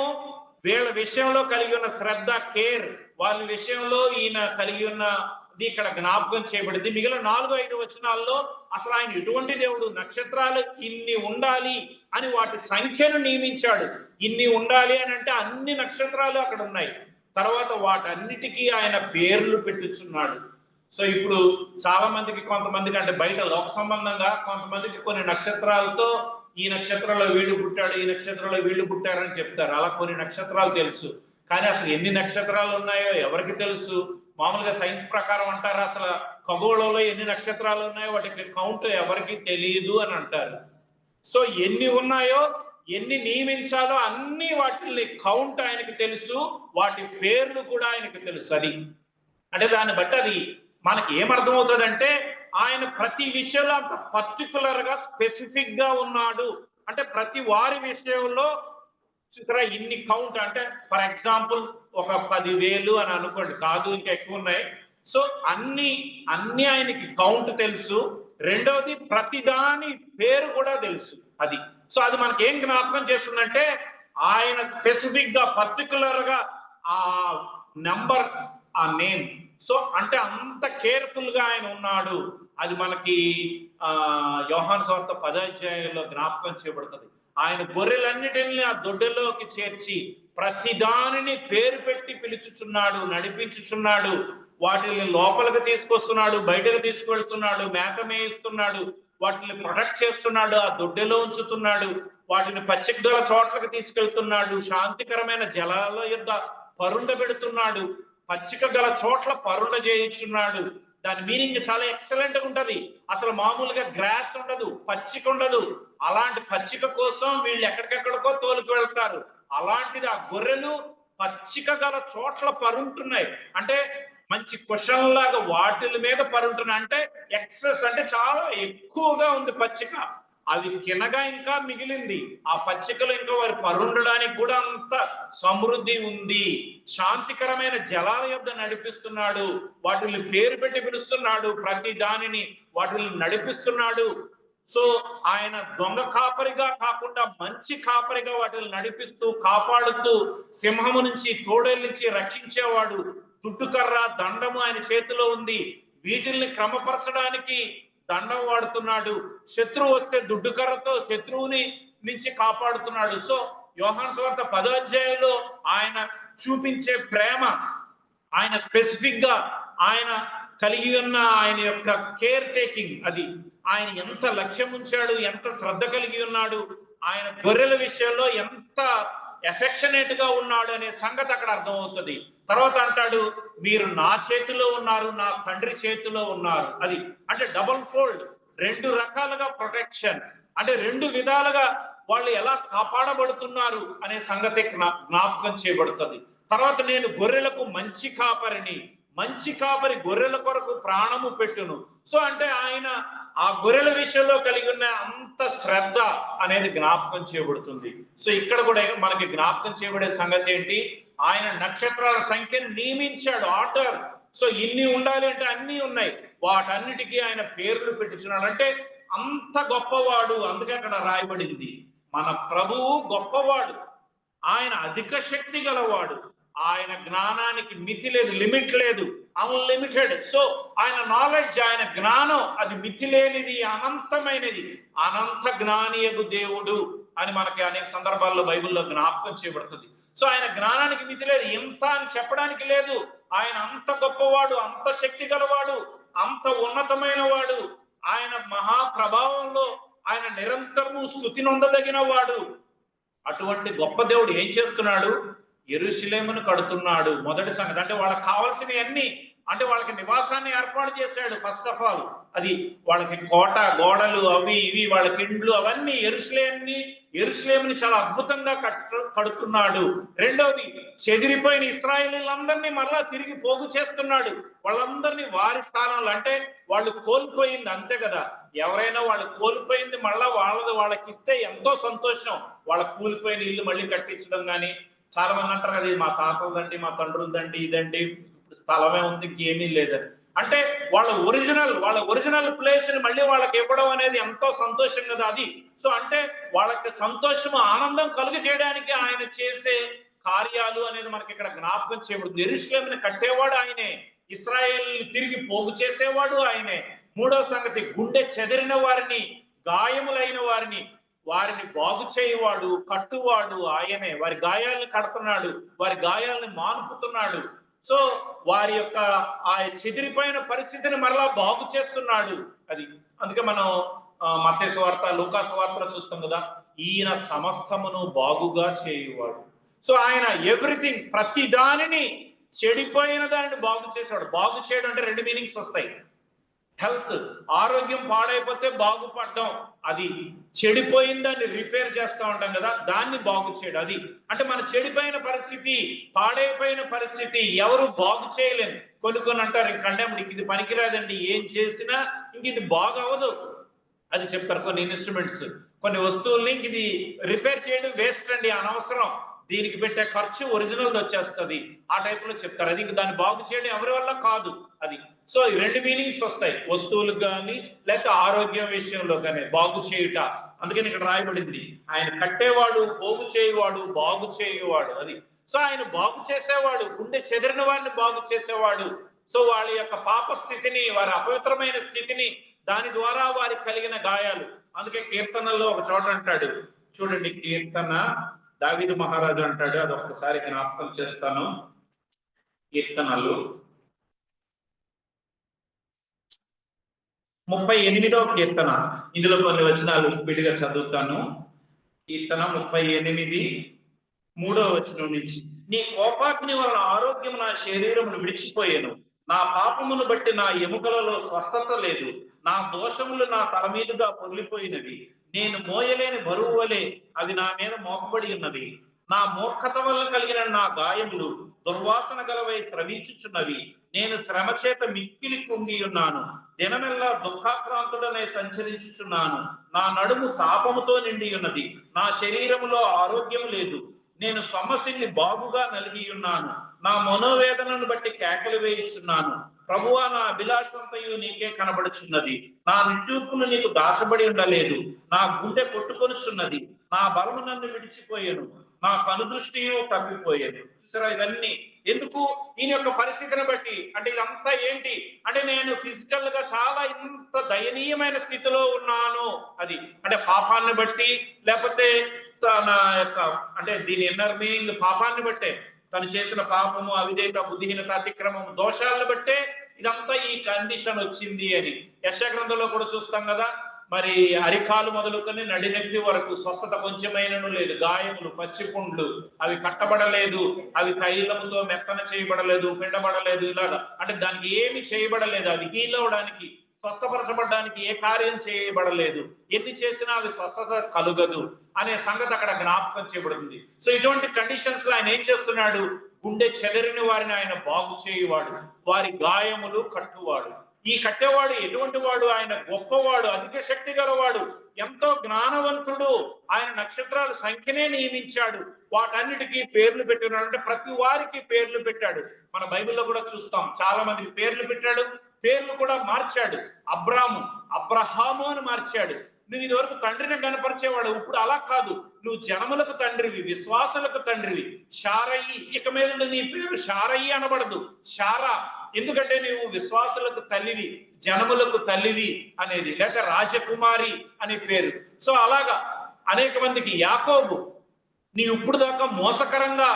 A: వీళ్ళ విషయంలో కలిగి ఉన్న శ్రద్ధ, కేర్, వాళ్ళ విషయంలో ఈయన కలిగి ఉన్నది ఇక్కడ జ్ఞాపకం చేయబడింది. మిగిలిన 4-5 వచనాల్లో అసలు ఆయన ఎటువంటి దేవుడు, నక్షత్రాలు ఇన్ని ఉండాలి అని వాటి సంఖ్యను నియమించాడు. ఇన్ని ఉండాలి అని అంటే అన్ని నక్షత్రాలు అక్కడ ఉన్నాయి. తర్వాత వాటన్నిటికీ ఆయన పేర్లు పెట్టుచున్నాడు. సో ఇప్పుడు చాలా మందికి, కొంతమందికి అంటే బయట లోక సంబంధంగా కొంతమందికి కొన్ని నక్షత్రాలతో ఈ నక్షత్రంలో వీళ్ళు పుట్టాడు, ఈ నక్షత్రంలో వీళ్ళు పుట్టారని చెప్తారు. అలా కొన్ని నక్షత్రాలు తెలుసు. కానీ అసలు ఎన్ని నక్షత్రాలు ఉన్నాయో ఎవరికి తెలుసు? మామూలుగా సైన్స్ ప్రకారం అంటారు, అసలు ఖగోళంలో ఎన్ని నక్షత్రాలు ఉన్నాయో వాటికి కౌంట్ ఎవరికి తెలియదు అని అంటారు. సో ఎన్ని ఉన్నాయో, ఎన్ని నియమించాలో అన్ని వాటిని కౌంట్ ఆయనకి తెలుసు, వాటి పేర్లు కూడా ఆయనకి తెలుసు. అది అంటే దాన్ని బట్టి అది మనకి ఏమర్థమవుతుందంటే ఆయన ప్రతి విషయంలో అంత పర్టికులర్ గా స్పెసిఫిక్ గా ఉన్నాడు. అంటే ప్రతి వారి విషయంలో చూసారా ఇన్ని కౌంట్, అంటే ఫర్ ఎగ్జాంపుల్ ఒక 10,000 అని అనుకోండి, కాదు ఇంకా ఎక్కువ ఉన్నాయి. సో అన్ని ఆయనకి కౌంట్ తెలుసు. రెండవది ప్రతి దాని పేరు కూడా తెలుసు. అది సో అది మనకి ఏం జ్ఞాపకం చేస్తుందంటే ఆయన స్పెసిఫిక్ గా పర్టికులర్ గా ఆ నంబర్, ఆ నేమ్, సో అంటే అంత కేర్ఫుల్ గా ఆయన ఉన్నాడు. అది మనకి యోహాను సువార్త 10వ అధ్యాయంలో జ్ఞాపకం చేయబడుతుంది. ఆయన గొర్రెలన్నిటిని ఆ దొడ్డలోకి చేర్చి ప్రతి దానిని పేరు పెట్టి పిలుచుచున్నాడు, నడిపించుచున్నాడు, వాటిని లోపలికి తీసుకొస్తున్నాడు, బయటకు తీసుకువెళ్తున్నాడు, మేత మేయిస్తున్నాడు, వాటిని ప్రొటెక్ట్ చేస్తున్నాడు, ఆ దొడ్డెలో ఉంచుతున్నాడు, వాటిని పచ్చిక గల చోట్లకి తీసుకెళ్తున్నాడు, శాంతికరమైన జలాల యొద్ద పరుండ పెడుతున్నాడు, పచ్చిక గల చోట్ల పరుండ చేయించున్నాడు. దాని మీనింగ్ చాలా ఎక్సలెంట్ గా ఉంటది. అసలు మామూలుగా గ్రాస్ ఉండదు, పచ్చిక ఉండదు. అలాంటి పచ్చిక కోసం వీళ్ళు ఎక్కడికెక్కడికో తోలుకు వెళ్తారు. అలాంటిది ఆ గొర్రెలు పచ్చిక గల చోట్ల పరుంటున్నాయి. అంటే మంచి క్వశ్చన్ లాగా వాటిల మీద పరుంటున్నాయి. అంటే ఎక్సెస్, అంటే చాలా ఎక్కువగా ఉంది పచ్చిక. అవి తినగా ఇంకా మిగిలింది. ఆ పచ్చికలు ఇంకా వారి పరుండడానికి కూడా అంత సమృద్ధి ఉంది. శాంతికరమైన జలాల యొద్ద నడిపిస్తున్నాడు, వాటిని పేరు పెట్టి పిలుస్తున్నాడు, ప్రతి దానిని వాటిని నడిపిస్తున్నాడు. సో ఆయన దొంగ కాపరిగా కాకుండా మంచి కాపరిగా వాటిని నడిపిస్తూ కాపాడుతూ సింహము నుంచి, తోడేళ్ళ నుంచి రక్షించేవాడు. దుడ్డుకర్ర, దండము ఆయన చేతిలో ఉంది. వీటిల్ని క్రమపరచడానికి దండం వాడుతున్నాడు. శత్రువు వస్తే దుడ్డుకర్రతో శత్రువుని నుంచి కాపాడుతున్నాడు. సో యోహాను సువార్త 10వ అధ్యాయంలో ఆయన చూపించే ప్రేమ, ఆయన స్పెసిఫిక్ గా ఆయన కలిగి ఉన్న ఆయన యొక్క కేర్ టేకింగ్, అది ఆయన ఎంత లక్ష్యం ఉంచాడు, ఎంత శ్రద్ధ కలిగి ఉన్నాడు, ఆయన గొర్రెల విషయంలో ఎంత ఎఫెక్షనేట్ గా ఉన్నాడు అనే సంగతి అక్కడ అర్థమవుతుంది. తర్వాత అంటాడు, మీరు నా చేతిలో ఉన్నారు, నా తండ్రి చేతిలో ఉన్నారు. అది అంటే డబుల్ ఫోల్డ్, 2 రకాలుగా ప్రొటెక్షన్, అంటే 2 విధాలుగా వాళ్ళు ఎలా కాపాడబడుతున్నారు అనే సంగతి జ్ఞాపకం చేయబడుతుంది. తర్వాత నేను గొర్రెలకు మంచి కాపరిని, మంచి కాపరి గొర్రెల కొరకు ప్రాణము పెట్టును. సో అంటే ఆయన ఆ గొర్రెల విషయంలో కలిగి ఉన్న అంత శ్రద్ధ అనేది జ్ఞాపకం చేయబడుతుంది. సో ఇక్కడ కూడా మనకి జ్ఞాపకం చేయబడే సంగతి ఏంటి? ఆయన నక్షత్రాల సంఖ్యను నియమించాడు, ఆర్డర్. సో ఇన్ని ఉండాలి అంటే అన్ని ఉన్నాయి, వాటన్నిటికీ ఆయన పేర్లు పెట్టుచున్నాడు. అంటే అంత గొప్పవాడు. అందుకే అక్కడ రాయబడింది, మన ప్రభువు గొప్పవాడు, ఆయన అధిక శక్తి గలవాడు, ఆయన జ్ఞానానికి మితి లేదు, లిమిట్ లేదు, అన్లిమిటెడ్. సో ఆయన నాలెడ్జ్, ఆయన జ్ఞానం అది మితి లేనిది, అనంతమైనది, అనంత జ్ఞానియగు దేవుడు అని మనకి అనేక సందర్భాల్లో బైబిల్లో జ్ఞాపకం చేయబడుతుంది. సో ఆయన జ్ఞానానికి మితి లేదు, ఎంత అని చెప్పడానికి లేదు. ఆయన అంత గొప్పవాడు, అంత శక్తి గలవాడు, అంత ఉన్నతమైన వాడు. ఆయన మహాప్రభావంలో ఆయన నిరంతరము స్తుతి నొందదగిన వాడు. అటువంటి గొప్ప దేవుడు ఏం చేస్తున్నాడు? యెరూషలేమును కడుతున్నాడు. మొదటి సంగతి అంటే వాళ్ళకి కావాల్సినవి అన్ని, అంటే వాళ్ళకి నివాసాన్ని ఏర్పాటు చేశాడు. ఫస్ట్ ఆఫ్ ఆల్ అది వాళ్ళకి కోట, గోడలు, అవి ఇవి, వాళ్ళకి ఇండ్లు, అవన్నీ యెరూషలేముని చాలా అద్భుతంగా కడుతున్నాడు. రెండవది, చెదిరిపోయిన ఇశ్రాయేలీయులందరినీ మరలా తిరిగి పోగు చేస్తున్నాడు. వాళ్ళందరినీ వారి స్థానంలో, అంటే వాళ్ళు కోల్పోయింది అంతే కదా, ఎవరైనా వాళ్ళు కోల్పోయింది మళ్ళా వాళ్ళకి ఇస్తే ఎంతో సంతోషం. వాళ్ళ కూలిపోయిన ఇల్లు మళ్ళీ కట్టించడం. కానీ చాలా మంది అంటారు కదా, మా తాతలదండి, మా తండ్రులదండి, ఇదండి, స్థలమే ఉంది, ఇంకేమీ లేదని. అంటే వాళ్ళ ఒరిజినల్ ప్లేస్ ని మళ్ళీ వాళ్ళకి ఇవ్వడం అనేది ఎంతో సంతోషం కదా అది. సో అంటే వాళ్ళకి సంతోషము, ఆనందం కలుగు చేయడానికి ఆయన చేసే కార్యాలు అనేది మనకి ఇక్కడ జ్ఞాపకం చేయబడుతుంది. యెరూషలేముని కట్టేవాడు ఆయనే, ఇశ్రాయేలుని తిరిగి పోగు చేసేవాడు ఆయనే. మూడో సంగతి, గుండె చెదిరిన వారిని, గాయములైన వారిని బాగు చేయవాడు, కట్టువాడు ఆయనే. వారి గాయాలను కడుతున్నాడు, వారి గాయాలను మాన్పుతున్నాడు. సో వారి యొక్క ఆ చెదిరిపోయిన పరిస్థితిని మరలా బాగు చేస్తున్నాడు. అది అందుకే మనం మత్తయి సువార్త, లూకా సువార్తలో చూస్తాం కదా, ఈయన సమస్తమును బాగుగా చేయువాడు. సో ఆయన ఎవ్రీథింగ్, ప్రతి దానిని, చెడిపోయిన దానిని బాగు చేసేవాడు. బాగు చేయడం అంటే రెండు మీనింగ్స్ వస్తాయి. హెల్త్, ఆరోగ్యం పాడైపోతే బాగుపడడం, అది చెడిపోయిన దాన్ని రిపేర్ చేస్తూ ఉంటాం కదా, దాన్ని బాగు చేయడం. అది అంటే మన చెడిపోయిన పరిస్థితి, పాడైపోయిన పరిస్థితి ఎవరు బాగు చేయలేము. కొన్ని అంటారు ఇంకంటే ఇది పనికిరాదండి, ఏం చేసినా ఇంక ఇది బాగవదు అది చెప్తారు. కొన్ని ఇన్స్ట్రుమెంట్స్, కొన్ని వస్తువుల్ని ఇంక ఇది రిపేర్ చేయడం వేస్ట్ అండి, అనవసరం, దీనికి పెట్టే ఖర్చు ఒరిజినల్ వచ్చేస్తుంది, ఆ టైప్ లో చెప్తారు. అది ఇంక దాన్ని బాగు చేయడం ఎవరి వల్ల కాదు. అది సో ఈ రెండు మీనింగ్స్ వస్తాయి, వస్తువులకు కానీ లేకపోతే ఆరోగ్యం విషయంలో కానీ, బాగు చేయుట. అందుకని ఇక్కడ రాయబడింది, ఆయన కట్టేవాడు, పోగు చేయువాడు, బాగు చేయువాడు. అది సో ఆయన బాగు చేసేవాడు, గుండె చెదిరిన వాడిని బాగు చేసేవాడు. సో వాళ్ళ యొక్క పాప స్థితిని, వారి అపవిత్రమైన స్థితిని, దాని ద్వారా వారికి కలిగిన గాయాలు. అందుకే కీర్తనల్లో ఒక చోట అంటాడు చూడండి, కీర్తన దావీదు మహారాజు అంటాడు, అది ఒక్కసారి జ్ఞాపకం చేస్తాను. కీర్తనలు 38వ కీర్తన, ఇందులో కొన్ని వచనాలు స్పీడ్ గా చదువుతాను. కీర్తన 38 3వ వచనం నుంచి, నీ కోపాగ్ని వలన ఆరోగ్యం నా శరీరమును విడిచిపోయాను, నా పాపమును బట్టి నా ఎముకలలో స్వస్థత లేదు, నా దోషములు నా తల మీదుగా పొర్లిపోయినవి, నేను మోయలేని బరువు వలె అవి నా మీద మోపబడి ఉన్నది, నా మూర్ఖత వల్ల కలిగిన నా గాయములు దుర్వాసన గలవై శ్రమించుచున్నవి, నేను శ్రమ చేత మిక్కిలి కుంగి ఉన్నాను, దినమెల్లా దుఃఖాక్రాంతుడనే సంచరించుచున్నాను, నా నడుము తాపముతో నిండి ఉన్నది, నా శరీరములో ఆరోగ్యం లేదు, నేను సొమ్మసిల్లి బాగుగా నలిగి ఉన్నాను, నా మనోవేదనను బట్టి కేకలు వేయుచున్నాను, ప్రభువా నా అభిలాషంతయు నీకే కనబడుచున్నది, నా నిట్టూర్పులు నీకు దాచబడి ఉండలేదు, నా గుండె కొట్టుకొనుచున్నది, నా బలము నన్ను విడిచిపోయాను, నా కనుదృష్టియు తప్పిపోయాను. చూసారా ఇవన్నీ ఎందుకు? ఈయన యొక్క పరిస్థితిని బట్టి. అంటే ఇదంతా ఏంటి అంటే, నేను ఫిజికల్ గా చాలా ఇంత దయనీయమైన స్థితిలో ఉన్నాను. అది అంటే పాపాన్ని బట్టి, లేకపోతే తన యొక్క అంటే దీని ఇన్నర్ మీనింగ్ పాపాన్ని బట్టే, తను చేసిన పాపము, అవిధేయత, బుద్ధిహీనత, అతిక్రమం, దోషాలను బట్టే ఇదంతా ఈ కండిషన్ వచ్చింది అని యెషయా గ్రంథంలో కూడా చూస్తాం కదా. మరి అరికాలు మొదలుకొని నడినెత్తి వరకు స్వస్థత కొంచెమైనను లేదు, గాయములు, పచ్చిపుండ్లు, అవి కట్టబడలేదు, అవి తైలముతో మెత్తన చేయబడలేదు, పిండబడలేదు, ఇలాగా అంటే దానికి ఏమి చేయబడలేదు, అవి హీల్ అవడానికి, స్వస్థపరచబడడానికి ఏ కార్యం చేయబడలేదు, ఎన్ని చేసినా అవి స్వస్థత కలుగదు అనే సంగతి అక్కడ జ్ఞాపకం చేయబడుతుంది. సో ఇటువంటి కండిషన్స్ లో ఆయన ఏం చేస్తున్నాడు? గుండె చెదరిన వారిని ఆయన బాగు చేయువాడు, వారి గాయములు కట్టువాడు. ఈ కట్టేవాడు ఎటువంటి వాడు? ఆయన గొప్పవాడు, అధిక శక్తి గలవాడు, ఎంతో జ్ఞానవంతుడు. ఆయన నక్షత్రాల సంఖ్యనే నియమించాడు, వాటన్నిటికీ పేర్లు పెట్టినాడు. అంటే ప్రతి వారికి పేర్లు పెట్టాడు. మన బైబిల్లో కూడా చూస్తాం, చాలా మందికి పేర్లు పెట్టాడు, పేర్లు కూడా మార్చాడు. అబ్రహాము అని మార్చాడు. నువ్వు ఇదివరకు తండ్రిని కనపరిచేవాడు, ఇప్పుడు అలా కాదు, నువ్వు జనములకు తండ్రివి, విశ్వాసులకు తండ్రివి. షారయి, ఇక మీద నీ పేరు షారయి అనబడదు, షారా, ఎందుకంటే నీవు విశ్వాసులకు తల్లివి, జనములకు తల్లివి అనేది, లేక రాజకుమారి అనే పేరు. సో అలాగా అనేక మందికి యాకోబు, నీవు ఇప్పుడు దాకా మోసకరంగా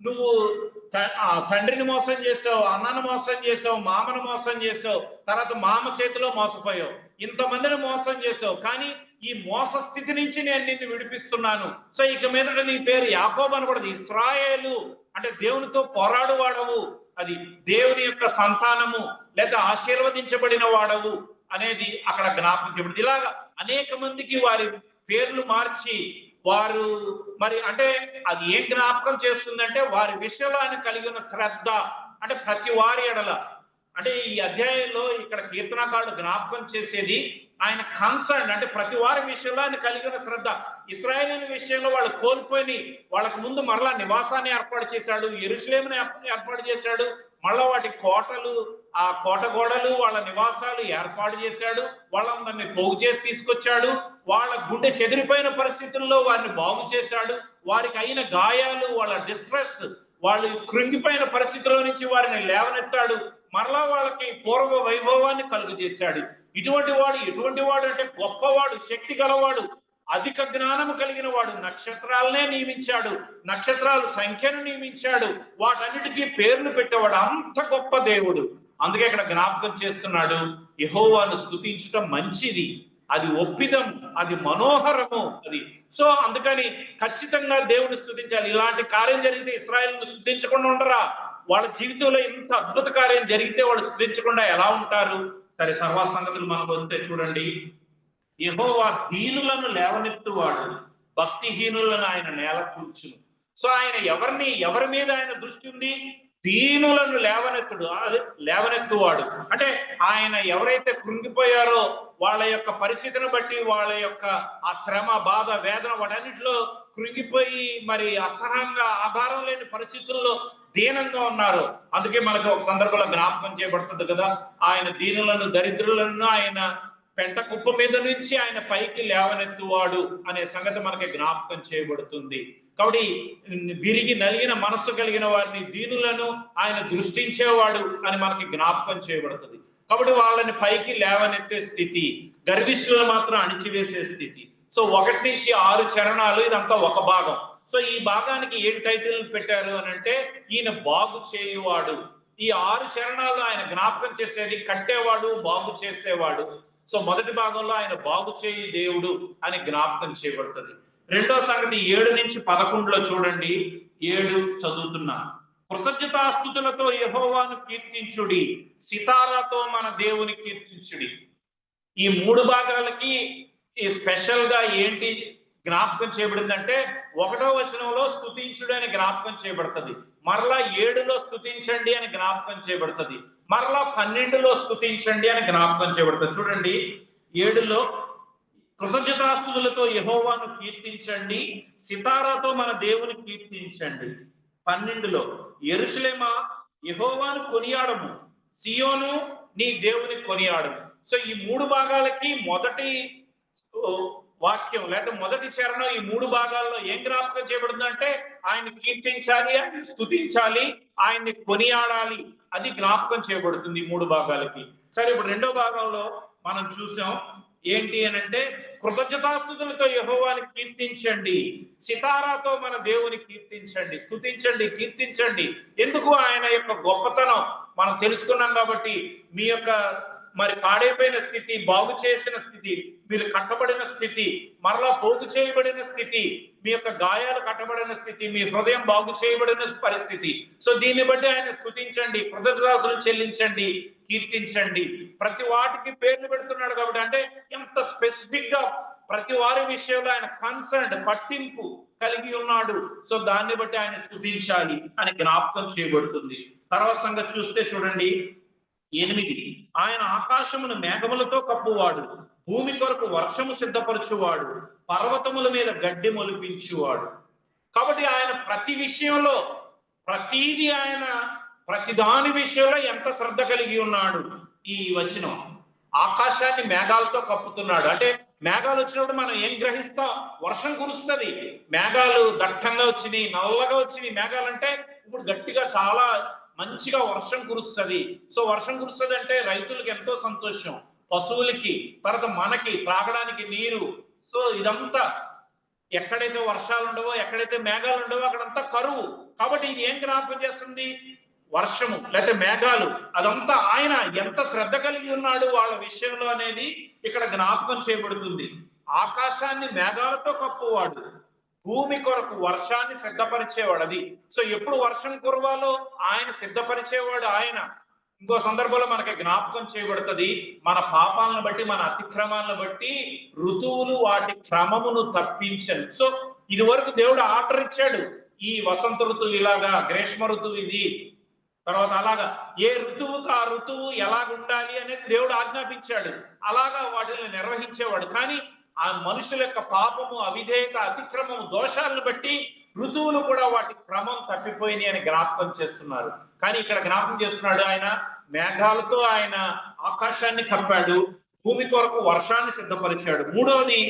A: నువ్వు తండ్రిని మోసం చేసావు, అన్నను మోసం చేసావు, మామను మోసం చేసావు, తర్వాత మామ చేతిలో మోసపోయావు, ఇంతమందిని మోసం చేసావు, కానీ ఈ మోస స్థితి నుంచి నేను నిన్ను విడిపిస్తున్నాను. సో ఇక మీదట నీ పేరు యాకోబు అనకూడదు, ఇశ్రాయేలు, అంటే దేవునితో పోరాడువాడవు, అది దేవుని యొక్క సంతానము లేదా ఆశీర్వదించబడిన వాడవు అనేది అక్కడ జ్ఞాపకం చేయబడింది. ఇలాగా అనేక మందికి వారి పేర్లు మార్చి వారు మరి అంటే అది ఏం జ్ఞాపకం చేస్తుందంటే, వారి విషయంలో ఆయన కలిగి ఉన్న శ్రద్ధ, అంటే ప్రతి వారి ఎడల. అంటే ఈ అధ్యాయంలో ఇక్కడ కీర్తనకారుడు జ్ఞాపకం చేసేది ఆయన కన్సర్న్, అంటే ప్రతి వారి విషయంలో ఆయన కలిగిన శ్రద్ధ. ఇశ్రాయేలీయుల విషయంలో వాళ్ళు కోల్పోయి వాళ్ళకు ముందు మరలా నివాసాన్ని ఏర్పాటు చేశాడు, యెరూషలేమును ఏర్పాటు చేశాడు, మళ్ళా వాటి కోటలు, ఆ కోట గోడలు, వాళ్ళ నివాసాలు ఏర్పాటు చేశాడు, వాళ్ళందరినీ పోగు చేసి తీసుకొచ్చాడు, వాళ్ళ గుండె చెదిరిపోయిన పరిస్థితుల్లో వారిని బాగు చేశాడు, వారికి అయిన గాయాలు, వాళ్ళ డిస్ట్రెస్, వాళ్ళు కృంగిపోయిన పరిస్థితుల్లో నుంచి వారిని లేవనెత్తాడు, మరలా వాళ్ళకి పూర్వ వైభవాన్ని కలుగు చేశాడు. ఎటువంటి వాడు అంటే గొప్పవాడు, శక్తి గలవాడు, అధిక జ్ఞానము కలిగిన వాడు, నక్షత్రాలనే నియమించాడు, నక్షత్రాల సంఖ్యను నియమించాడు, వాటన్నిటికీ పేర్లు పెట్టేవాడు, అంత గొప్ప దేవుడు. అందుకే ఇక్కడ జ్ఞాపకం చేస్తున్నాడు, యెహోవాను స్తుతించటం మంచిది, అది ఒప్పిదం, అది మనోహరము అది. సో అందుకని ఖచ్చితంగా దేవుని స్తుతించాలి. ఇలాంటి కార్యం జరిగితే ఇశ్రాయేలును స్తుతించకుండా ఉండరా? వాళ్ళ జీవితంలో ఇంత అద్భుత కార్యం జరిగితే వాళ్ళు స్తుతించకుండా ఎలా ఉంటారు? సరే, తర్వాత సంగతులు మనకు వస్తే చూడండి. యెహోవా దీనులను లేవనెత్తువాడు, భక్తిహీనులను ఆయన నేల కూర్చును. సో ఆయన ఎవరి మీద ఆయన దృష్టి ఉంది? దీనులను లేవనెత్తువాడు. అంటే ఆయన ఎవరైతే కృంగిపోయారో వాళ్ళ యొక్క పరిస్థితిని బట్టి, వాళ్ళ యొక్క ఆ శ్రమ, బాధ, వేదన వాటన్నిటిలో కృంగిపోయి మరి అసహనంగా ఆధారం లేని పరిస్థితుల్లో దీనంగా ఉన్నారు. అందుకే మనకు ఒక సందర్భంలో జ్ఞాపకం చేయబడుతుంది కదా, ఆయన దీనులను, దరిద్రులను ఆయన పెంట కుప్ప మీద నుంచి ఆయన పైకి లేవనెత్తువాడు అనే సంగతి మనకి జ్ఞాపకం చేయబడుతుంది. కాబట్టి విరిగి నలిగిన మనస్సు కలిగిన వారిని, దీనులను ఆయన దృష్టించేవాడు అని మనకి జ్ఞాపకం చేయబడుతుంది. కాబట్టి వాళ్ళని పైకి లేవనెత్తే స్థితి, గర్విష్ఠులను మాత్రం అణిచివేసే స్థితి. సో 1 నుంచి 6 చరణాలు, ఇదంతా ఒక భాగం. సో ఈ భాగానికి ఏం టైటిల్ పెట్టారు అని అంటే, ఈయన బాగు చేయువాడు. ఈ 6 చరణాలు ఆయన జ్ఞాపకం చేసేది కట్టేవాడు, బాగు చేసేవాడు. సో మొదటి భాగంలో ఆయన బాగు చేయి దేవుడు అని జ్ఞాపకం చేయబడుతుంది. రెండో సంగతి 7 నుంచి 11లో చూడండి. 7 చదువుతున్నా. కృతజ్ఞతాస్తుతులతో యెహోవాను కీర్తించుడి, సితారాతో మన దేవుని కీర్తించుడి. ఈ 3 భాగాలకి ఈ స్పెషల్ గా ఏంటి జ్ఞాపకం చేయబడిందంటే, 1వ వచనంలో స్తుతించుడు అని జ్ఞాపకం చేయబడుతుంది, మరలా 7లో స్తుతించండి అని జ్ఞాపకం చేయబడుతుంది, మరలా 12లో స్తుతించండి అని జ్ఞాపకం చేయబడుతుంది. చూడండి, 7లో కృతజ్ఞతాస్తుతులతో యెహోవాను కీర్తించండి, సితారాతో మన దేవుని కీర్తించండి. 12లో యెరూషలేమా యెహోవాను కొనియాడము, సియోను నీ దేవుని కొనియాడము. సో ఈ 3 భాగాలకి మొదటి వాక్యం లేదా మొదటి చరణం, ఈ 3 భాగాల్లో ఏం జ్ఞాపకం చేయబడుతుందంటే, ఆయన్ని కీర్తించాలి, ఆయన్ని స్తుతించాలి, ఆయన్ని కొనియాడాలి, అది జ్ఞాపకం చేయబడుతుంది ఈ 3 భాగాలకి. సరే, ఇప్పుడు రెండో భాగంలో మనం చూసాం ఏంటి అని అంటే, కృతజ్ఞతాస్తుతులతో యెహోవాని కీర్తించండి, సితారాతో మన దేవుని కీర్తించండి, స్తుతించండి, కీర్తించండి. ఎందుకు? ఆయన యొక్క గొప్పతనం మనం తెలుసుకున్నాం కాబట్టి. మీ యొక్క మరి పాడైపోయిన స్థితి, బాగు చేసిన స్థితి, మీరు కట్టబడిన స్థితి, మరలా పోగు చేయబడిన స్థితి, మీ యొక్క గాయాలు కట్టబడిన స్థితి, మీ హృదయం బాగు చేయబడిన పరిస్థితి. సో దీన్ని బట్టి ఆయన స్తుతించండి, కృతజ్ఞతాస్తుతులు చెల్లించండి, కీర్తించండి. ప్రతి వాటికి పేర్లు పెడుతున్నాడు కాబట్టి, అంటే ఎంత స్పెసిఫిక్ గా ప్రతి వారి విషయంలో ఆయన కన్సర్న్, పట్టింపు కలిగి ఉన్నాడు. సో దాన్ని బట్టి ఆయన స్తుతించాలి అని జ్ఞాపకం చేయబడుతుంది. తర్వాత సంగతి చూస్తే చూడండి, 8, ఆయన ఆకాశమును మేఘములతో కప్పువాడు, భూమి కొరకు వర్షము సిద్ధపరచువాడు, పర్వతముల మీద గడ్డి మొలిపించువాడు. కాబట్టి ఆయన ప్రతి విషయంలో, ప్రతిదీ ఆయన ప్రతిదాని విషయంలో ఎంత శ్రద్ధ కలిగి ఉన్నాడు. ఈ వచనం, ఆకాశాన్ని మేఘాలతో కప్పుతున్నాడు అంటే, మేఘాలు వచ్చినప్పుడు మనం ఏం గ్రహిస్తాం? వర్షం కురుస్తుంది. మేఘాలు దట్టంగా వచ్చినాయి, నల్లగా వచ్చినాయి మేఘాలు అంటే, ఇప్పుడు గట్టిగా చాలా మంచిగా వర్షం కురుస్తుంది. సో వర్షం కురుస్తుంది అంటే రైతులకు ఎంతో సంతోషం, పశువులకి, తర్వాత మనకి త్రాగడానికి నీరు. సో ఇదంతా ఎక్కడైతే వర్షాలు ఉండవో, ఎక్కడైతే మేఘాలు ఉండవో అక్కడంతా కరువు. కాబట్టి ఇది ఏం జ్ఞాపకం చేస్తుంది? వర్షము లేకపోతే మేఘాలు, అదంతా ఆయన ఎంత శ్రద్ధ కలిగి ఉన్నాడు వాళ్ళ విషయంలో అనేది ఇక్కడ జ్ఞాపకం చేయబడుతుంది. ఆకాశాన్ని మేఘాలతో కప్పువాడు, భూమి కొరకు వర్షాన్ని సిద్ధపరిచేవాడు. అది సో ఎప్పుడు వర్షం కురవాలో ఆయన సిద్ధపరిచేవాడు ఆయన. ఇంకో సందర్భంలో మనకి జ్ఞాపకం చేయబడుతుంది, మన పాపాలను బట్టి, మన అతిక్రమాలను బట్టి ఋతువులు వాటి క్రమమును తప్పించను. సో ఇది వరకు దేవుడు ఆర్డర్ ఇచ్చాడు, ఈ వసంత ఋతువు ఇలాగా, గ్రీష్మ ఋతువు ఇది, తర్వాత అలాగా ఏ ఋతువుకు ఆ ఋతువు ఎలాగుండాలి అనేది దేవుడు ఆజ్ఞాపించాడు. అలాగా వాటిని నిర్వహించేవాడు. కానీ ఆ మనుషుల యొక్క పాపము, అవిధేయత, అతిక్రమము, దోషాలను బట్టి ఋతువులు కూడా వాటి క్రమం తప్పిపోయినాయి అని జ్ఞాపకం చేస్తున్నారు. కానీ ఇక్కడ జ్ఞాపకం చేస్తున్నాడు, ఆయన మేఘాలతో ఆయన ఆకాశాన్ని కప్పాడు, భూమి కొరకు వర్షాన్ని సిద్ధపరిచాడు. మూడవది,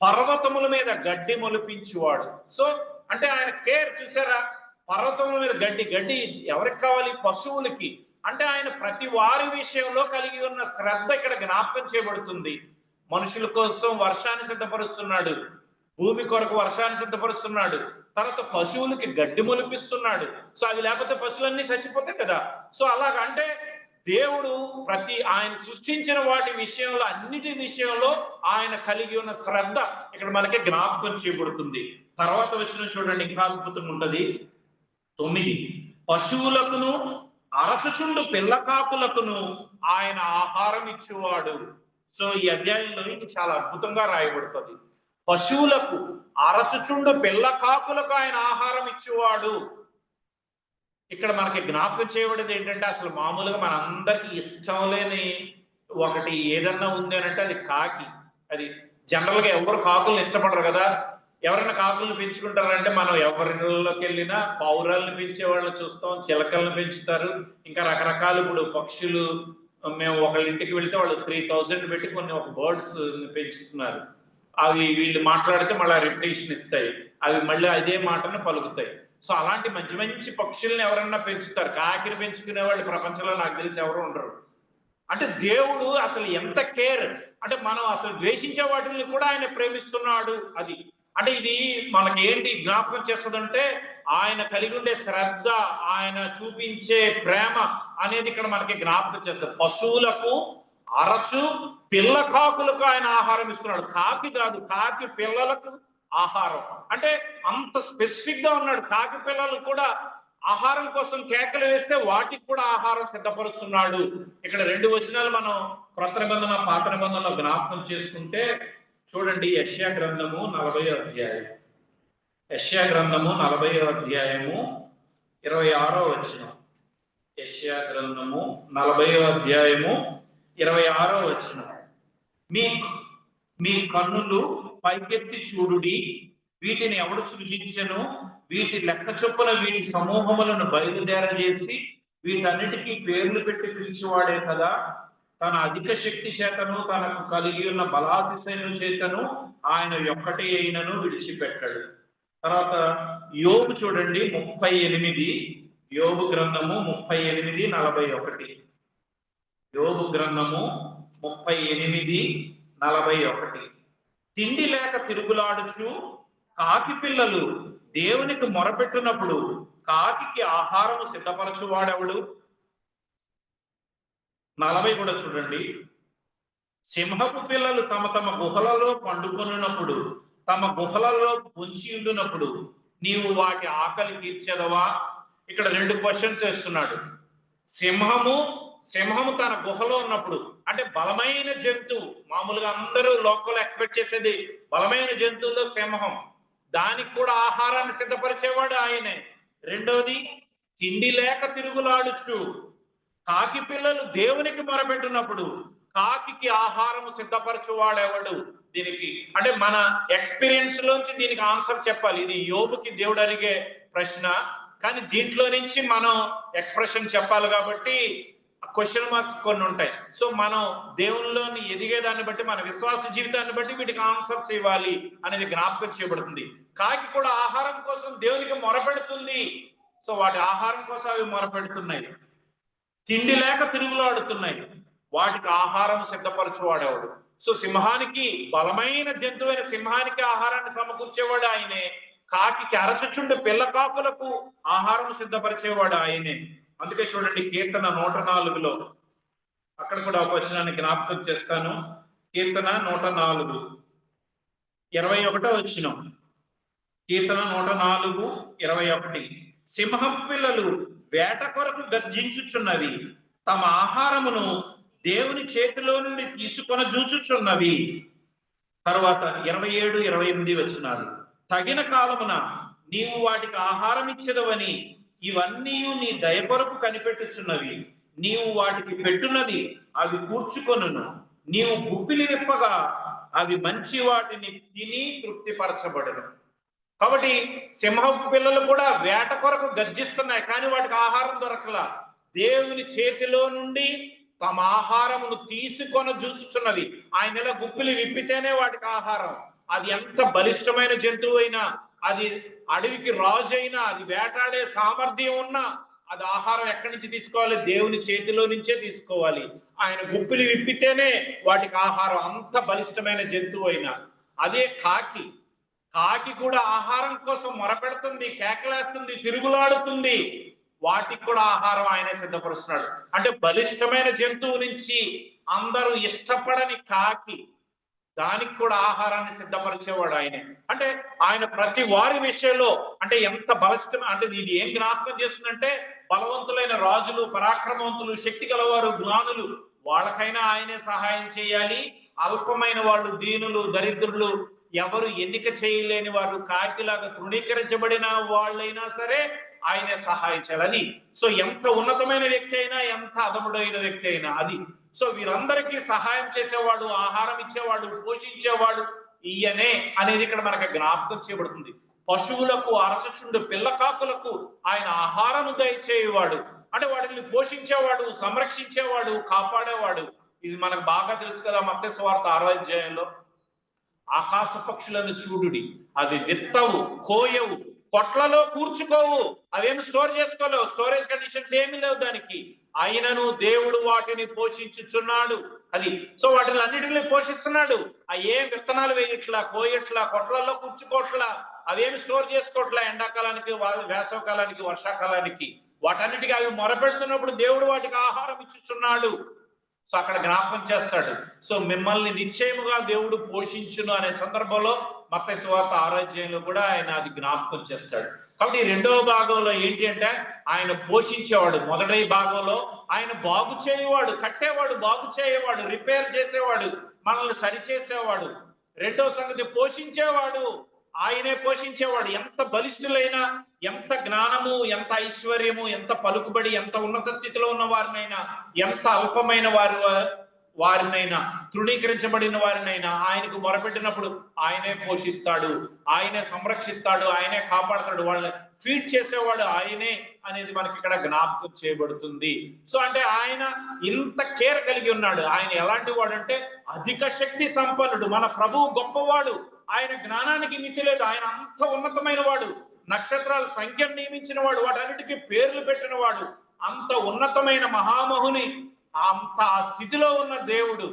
A: పర్వతముల మీద గడ్డి మొలిపించువాడు. సో అంటే ఆయన కేర్ చూసారా, పర్వతముల మీద గడ్డి ఎవరికి కావాలి? పశువులకి. అంటే ఆయన ప్రతి వారి విషయంలో కలిగి ఉన్న శ్రద్ధ ఇక్కడ జ్ఞాపకం చేయబడుతుంది. మనుషుల కోసం వర్షాన్ని సిద్ధపరుస్తున్నాడు, భూమి కొరకు వర్షాన్ని సిద్ధపరుస్తున్నాడు, తర్వాత పశువులకి గడ్డి మొలిపిస్తున్నాడు. సో అవి లేకపోతే పశువులన్నీ చచ్చిపోతాయి కదా. సో అలాగంటే దేవుడు ఆయన సృష్టించిన వాటి విషయంలో, అన్నిటి విషయంలో ఆయన కలిగి ఉన్న శ్రద్ధ ఇక్కడ మనకి జ్ఞాపకం చేయబడుతుంది. తర్వాత వచ్చిన చూడండి, ఇంకా అద్భుతంగా ఉంటది. 9, పశువులకును అరచుచుండు పిల్ల కాకులకును ఆయన ఆహారం ఇచ్చేవాడు. సో ఈ అధ్యాయంలో ఇది చాలా అద్భుతంగా రాయబడుతుంది. పశువులకు అరచుచుండు పిల్ల కాకులకు ఆయన ఆహారం ఇచ్చేవాడు. ఇక్కడ మనకి జ్ఞాపకం చేయబడేది ఏంటంటే, అసలు మామూలుగా మనందరికి ఇష్టం లేని ఒకటి ఏదన్నా ఉంది అని అంటే అది కాకి. అది జనరల్ గా ఎవరు కాకులను ఇష్టపడరు కదా. ఎవరైనా కాకులను పెంచుకుంటారంటే మనం ఎవరిలోకి వెళ్ళినా పావురాలను పెంచే వాళ్ళని చూస్తాం, చిలకలను పెంచుతారు, ఇంకా రకరకాల ఇప్పుడు పక్షులు. మేము ఒకళ్ళ ఇంటికి వెళ్తే వాళ్ళు 3000 పెట్టి కొన్ని ఒక బర్డ్స్ పెంచుతున్నారు. అవి వీళ్ళు మాట్లాడితే మళ్ళీ రిపిటేషన్ ఇస్తాయి, అవి మళ్ళీ అదే మాటను పలుకుతాయి. సో అలాంటి మంచి మంచి పక్షుల్ని ఎవరన్నా పెంచుతారు. కాకిని పెంచుకునే వాళ్ళు ప్రపంచంలో నాకు తెలిసి ఎవరు ఉండరు. అంటే దేవుడు అసలు ఎంత కేర్, అంటే మనం అసలు ద్వేషించే వాటిని కూడా ఆయన ప్రేమిస్తున్నాడు. అది అంటే ఇది మనకి ఏంటి జ్ఞాపకం చేస్తుందంటే, ఆయన కలిగి ఉండే శ్రద్ధ, ఆయన చూపించే ప్రేమ అనేది ఇక్కడ మనకి జ్ఞాపకం చేస్తారు. పశువులకు అరచు పిల్ల కాకులకు ఆయన ఆహారం ఇస్తున్నాడు. కాకి కాదు, కాకి పిల్లలకు ఆహారం. అంటే అంత స్పెసిఫిక్ గా ఉన్నాడు. కాకి పిల్లలు కూడా ఆహారం కోసం కేకలు వేస్తే వాటికి కూడా ఆహారం సిద్ధపరుస్తున్నాడు. ఇక్కడ 2 వచనాలు మనం క్రొత్త నిబంధన పాత నిబంధనలో జ్ఞాపకం చేసుకుంటే చూడండి, యెషయా గ్రంథము 40వ అధ్యాయం. యెషయా గ్రంథము 40వ అధ్యాయము 26వ వచనం. యెషయా గ్రంథము 40వ అధ్యాయము 26వ వచనం. మీ కన్నులు పైకెత్తి చూడుడి, వీటిని ఎవడు సృజించెను? వీటి లెక్క చొప్పున వీటి సమూహములను బయలుదేరజేసి వీటన్నిటికీ పేర్లు పెట్టి పిలిచేవాడే కదా. తన అధిక శక్తి చేతను తనకు కలిగి ఉన్న బలాతిశయము చేతను ఆయన ఒక్కటే అయినను విడిచిపెట్టాడు. తర్వాత యోబు చూడండి 38, యోబు గ్రంథము 38:41. యోబు గ్రంథము 38:41. తిండి లేక తిరుగులాడుచు కాకి పిల్లలు దేవునికి మొరపెట్టినప్పుడు కాకికి ఆహారము సిద్ధపరచువాడెవడు? 40 కూడా చూడండి. సింహపు పిల్లలు తమ తమ గుహలలో పండుకొనున్నప్పుడు, తమ గుహలలో పొంచి ఉండునప్పుడు నీవు వాటి ఆకలి తీర్చెదవా? ఇక్కడ 2 క్వశ్చన్స్ వేస్తున్నాడు. సింహము తన గుహలో ఉన్నప్పుడు, అంటే బలమైన జంతువు. మామూలుగా అందరూ లోకల్ ఎక్స్పెక్ట్ చేసేది బలమైన జంతువులో సింహం. దానికి కూడా ఆహారాన్ని సిద్ధపరిచేవాడు ఆయనే. రెండోది, తిండి లేక తిరుగులాడుచు కాకి పిల్లలు దేవునికి మొరపెట్టినప్పుడు కాకికి ఆహారం సిద్ధపరచువాడెవడు? దీనికి అంటే మన ఎక్స్పీరియన్స్ లోంచి దీనికి ఆన్సర్ చెప్పాలి. ఇది యోబుకి దేవుడు అడిగే ప్రశ్న, కానీ దీంట్లో నుంచి మనం ఎక్స్ప్రెషన్ చెప్పాలి కాబట్టి క్వశ్చన్ మార్క్స్ కొన్ని ఉంటాయి. సో మనం దేవునిలోని ఎదిగేదాన్ని బట్టి, మన విశ్వాస జీవితాన్ని బట్టి వీటికి ఆన్సర్స్ ఇవ్వాలి అనేది జ్ఞాపకం చేయబడుతుంది. కాకి కూడా ఆహారం కోసం దేవునికి మొరపెడుతుంది. సో వాటి ఆహారం కోసం అవి మొరపెడుతున్నాయి. తిండి లేక తిరుగులాడుతున్నాయి, వాటికి ఆహారం సిద్ధపరచువాడేవాడు. సో సింహానికి, బలమైన జంతువైన సింహానికి ఆహారాన్ని సమకూర్చేవాడు ఆయనే. కాకి అరచుచుండు పిల్ల కాకులకు ఆహారం సిద్ధపరిచేవాడు ఆయనే. అందుకే చూడండి, కీర్తన 104లో అక్కడ కూడా ఒక వచనాన్ని జ్ఞాపకం చేస్తాను. కీర్తన 104 21వ వచనం. కీర్తన 104:21. సింహం పిల్లలు వేట కొరకు గర్జించుచున్నవి, తమ ఆహారమును దేవుని చేతిలో నుండి తీసుకొని జూచుచున్నవి. తర్వాత 27, 28 వచనాలు. తగిన కాలమున నీవు వాటికి ఆహారం ఇచ్చేదవని ఇవన్నీ నీ దయ కొరకు కనిపెట్టుచున్నవి. నీవు వాటికి పెట్టున్నది అవి కూర్చుకొనును. నీవు గుప్పిలి విప్పగా అవి మంచి వాటిని తిని తృప్తిపరచబడును. కాబట్టి సింహపు పిల్లలు కూడా వేట కొరకు గర్జిస్తున్నాయి, కానీ వాటికి ఆహారం దొరకలా. దేవుని చేతిలో నుండి తమ ఆహారమును తీసుకొని జూచుచున్నవి. ఆయన ఇలా గుప్పిలి విప్పితేనే వాటికి ఆహారం. అది ఎంత బలిష్టమైన జంతువు అయినా, అది అడవికి రాజు అయినా, అది వేటాడే సామర్థ్యం ఉన్నా, అది ఆహారం ఎక్కడి నుంచి తీసుకోవాలి? దేవుని చేతిలో నుంచే తీసుకోవాలి. ఆయన గుప్పిలి విప్పితేనే వాటికి ఆహారం, అంత బలిష్టమైన జంతువు అయినా. అదే కాకి. కాకి కూడా ఆహారం కోసం మొరపెడుతుంది, కేకలేస్తుంది, తిరుగులాడుతుంది. వాటికి కూడా ఆహారం ఆయనే సిద్ధపరుస్తున్నాడు. అంటే బలిష్టమైన జంతువు నుంచి అందరూ ఇష్టపడని కాకి, దానికి కూడా ఆహారాన్ని సిద్ధపరిచేవాడు ఆయనే. అంటే ఆయన ప్రతి వారి విషయంలో అంటే ఎంత బలిష్టం అంటే ఇది ఏం జ్ఞాపకం చేస్తుందంటే, బలవంతులైన రాజులు, పరాక్రమవంతులు, శక్తి గలవారు, జ్ఞానులు, వాళ్ళకైనా ఆయనే సహాయం చేయాలి. అల్పమైన వాళ్ళు, దీనులు, దరిద్రులు, ఎవరు ఎన్నిక చేయలేని వారు, కాకిలాగా తృణీకరించబడిన వాళ్ళైనా సరే ఆయనే సహాయం చేయాలి. అది సో ఎంత ఉన్నతమైన వ్యక్తి అయినా, ఎంత అధముడైన వ్యక్తి అయినా అది. సో వీరందరికీ సహాయం చేసేవాడు, ఆహారం ఇచ్చేవాడు, పోషించేవాడు ఈయనే అనేది ఇక్కడ మనకు జ్ఞాపకం చేయబడుతుంది. పశువులకు, అరచుచుండు పిల్ల కాకులకు ఆయన ఆహారము దయచేవాడు. అంటే వాటిని పోషించేవాడు, సంరక్షించేవాడు, కాపాడేవాడు. ఇది మనకు బాగా తెలుసు కదా, మత్తయి సువార్త 6వ అధ్యాయంలో. ఆకాశ పక్షులను చూడుడి, అవి విత్తవు, కోయవు, కొట్లలో కూర్చుకోవు, అవేమి స్టోర్ చేసుకోలేవు, స్టోరేజ్ కండిషన్స్ ఏమీ లేవు దానికి. ఆయనను దేవుడు వాటిని పోషించుచున్నాడు. అది సో వాటిని అన్నిటిని పోషిస్తున్నాడు. ఏం విత్తనాలు వేయట్లా, కోయట్లా, కొట్లలో కూర్చుకోవట్లా, అవేమి స్టోర్ చేసుకోవట్లా, ఎండాకాలానికి, వేసవకాలానికి, వర్షాకాలానికి, వాటన్నిటికీ అవి మొరపెడుతున్నప్పుడు దేవుడు వాటికి ఆహారం ఇచ్చుచున్నాడు. సో అక్కడ జ్ఞాపకం చేస్తాడు. సో మిమ్మల్ని నిశ్చయముగా దేవుడు పోషించును అనే సందర్భంలో మత్తయి సువార్త 6వ అధ్యాయంలో కూడా ఆయన అది జ్ఞాపకం చేస్తాడు. కాబట్టి రెండవ భాగంలో ఏంటి అంటే, ఆయన పోషించేవాడు. మొదటి భాగంలో ఆయన బాగు చేయవాడు, కట్టేవాడు, బాగు చేయవాడు, రిపేర్ చేసేవాడు, మనల్ని సరిచేసేవాడు. రెండవ సంగతి పోషించేవాడు, ఆయనే పోషించేవాడు. ఎంత బలిష్ఠులైనా, ఎంత జ్ఞానము, ఎంత ఐశ్వర్యము, ఎంత పలుకుబడి, ఎంత ఉన్నత స్థితిలో ఉన్న వారినైనా, ఎంత అల్పమైన వారినైనా, తృణీకరించబడిన వారినైనా ఆయనకు మొరపెట్టినప్పుడు ఆయనే పోషిస్తాడు, ఆయనే సంరక్షిస్తాడు, ఆయనే కాపాడుతాడు. వాళ్ళని ఫీడ్ చేసేవాడు ఆయనే అనేది మనకి ఇక్కడ జ్ఞాపకం చేయబడుతుంది. సో అంటే ఆయన ఇంత కేర్ కలిగి ఉన్నాడు. ఆయన ఎలాంటి వాడు అంటే అధిక శక్తి సంపన్నుడు. మన ప్రభువు గొప్పవాడు. ఆయన జ్ఞానానికి మితి లేదు. ఆయన అంత ఉన్నతమైన వాడు. నక్షత్రాల సంఖ్యను నియమించిన వాడు, వాటన్నిటికీ పేర్లు పెట్టిన వాడు. అంత ఉన్నతమైన మహామహుని, అంత ఆ స్థితిలో ఉన్న దేవుడు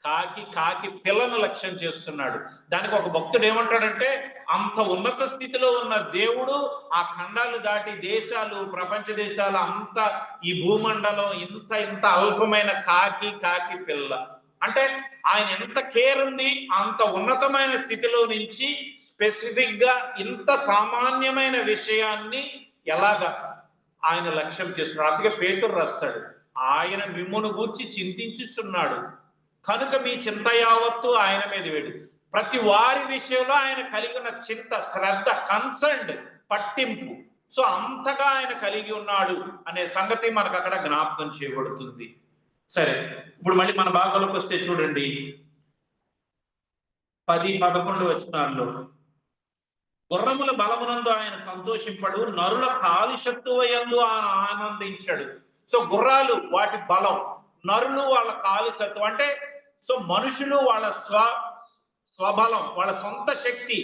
A: కాకి పిల్లను లక్ష్యం చేస్తున్నాడు. దానికి ఒక భక్తుడు ఏమంటాడంటే, అంత ఉన్నత స్థితిలో ఉన్న దేవుడు ఆ ఖండాలు దాటి దేశాలు, ప్రపంచ దేశాలు, అంత ఈ భూమండలం, ఇంత అల్పమైన కాకి పిల్ల అంటే ఆయన ఎంత కేర్ ఉంది. అంత ఉన్నతమైన స్థితిలో నుంచి స్పెసిఫిక్ గా ఇంత సామాన్యమైన విషయాన్ని ఎలాగా ఆయన లక్ష్యం చేస్తున్నాడు. అందుకే పేతురు రాస్తాడు, ఆయన మిమ్మును గూర్చి చింతించుచున్నాడు కనుక మీ చింత యావత్తు ఆయన మీద వేడు. ప్రతి వారి విషయంలో ఆయన కలిగి ఉన్న చింత, శ్రద్ధ, కన్సర్న్, పట్టింపు, సో అంతగా ఆయన కలిగి ఉన్నాడు అనే సంగతి మనకు అక్కడ జ్ఞాపకం చేయబడుతుంది. సరే, ఇప్పుడు మళ్ళీ మన భాగంలోకి వస్తే చూడండి, 10-11 వచనాల్లో, గుర్రముల బలమునందు ఆయన సంతోషింపడు, నరుల కాలుషత్తువయందు ఆయన ఆనందించాడు. సో గుర్రాలు వాటి బలం, నరులు వాళ్ళ కాలుషత్వం. అంటే సో మనుషులు వాళ్ళ స్వబలం, వాళ్ళ సొంత శక్తి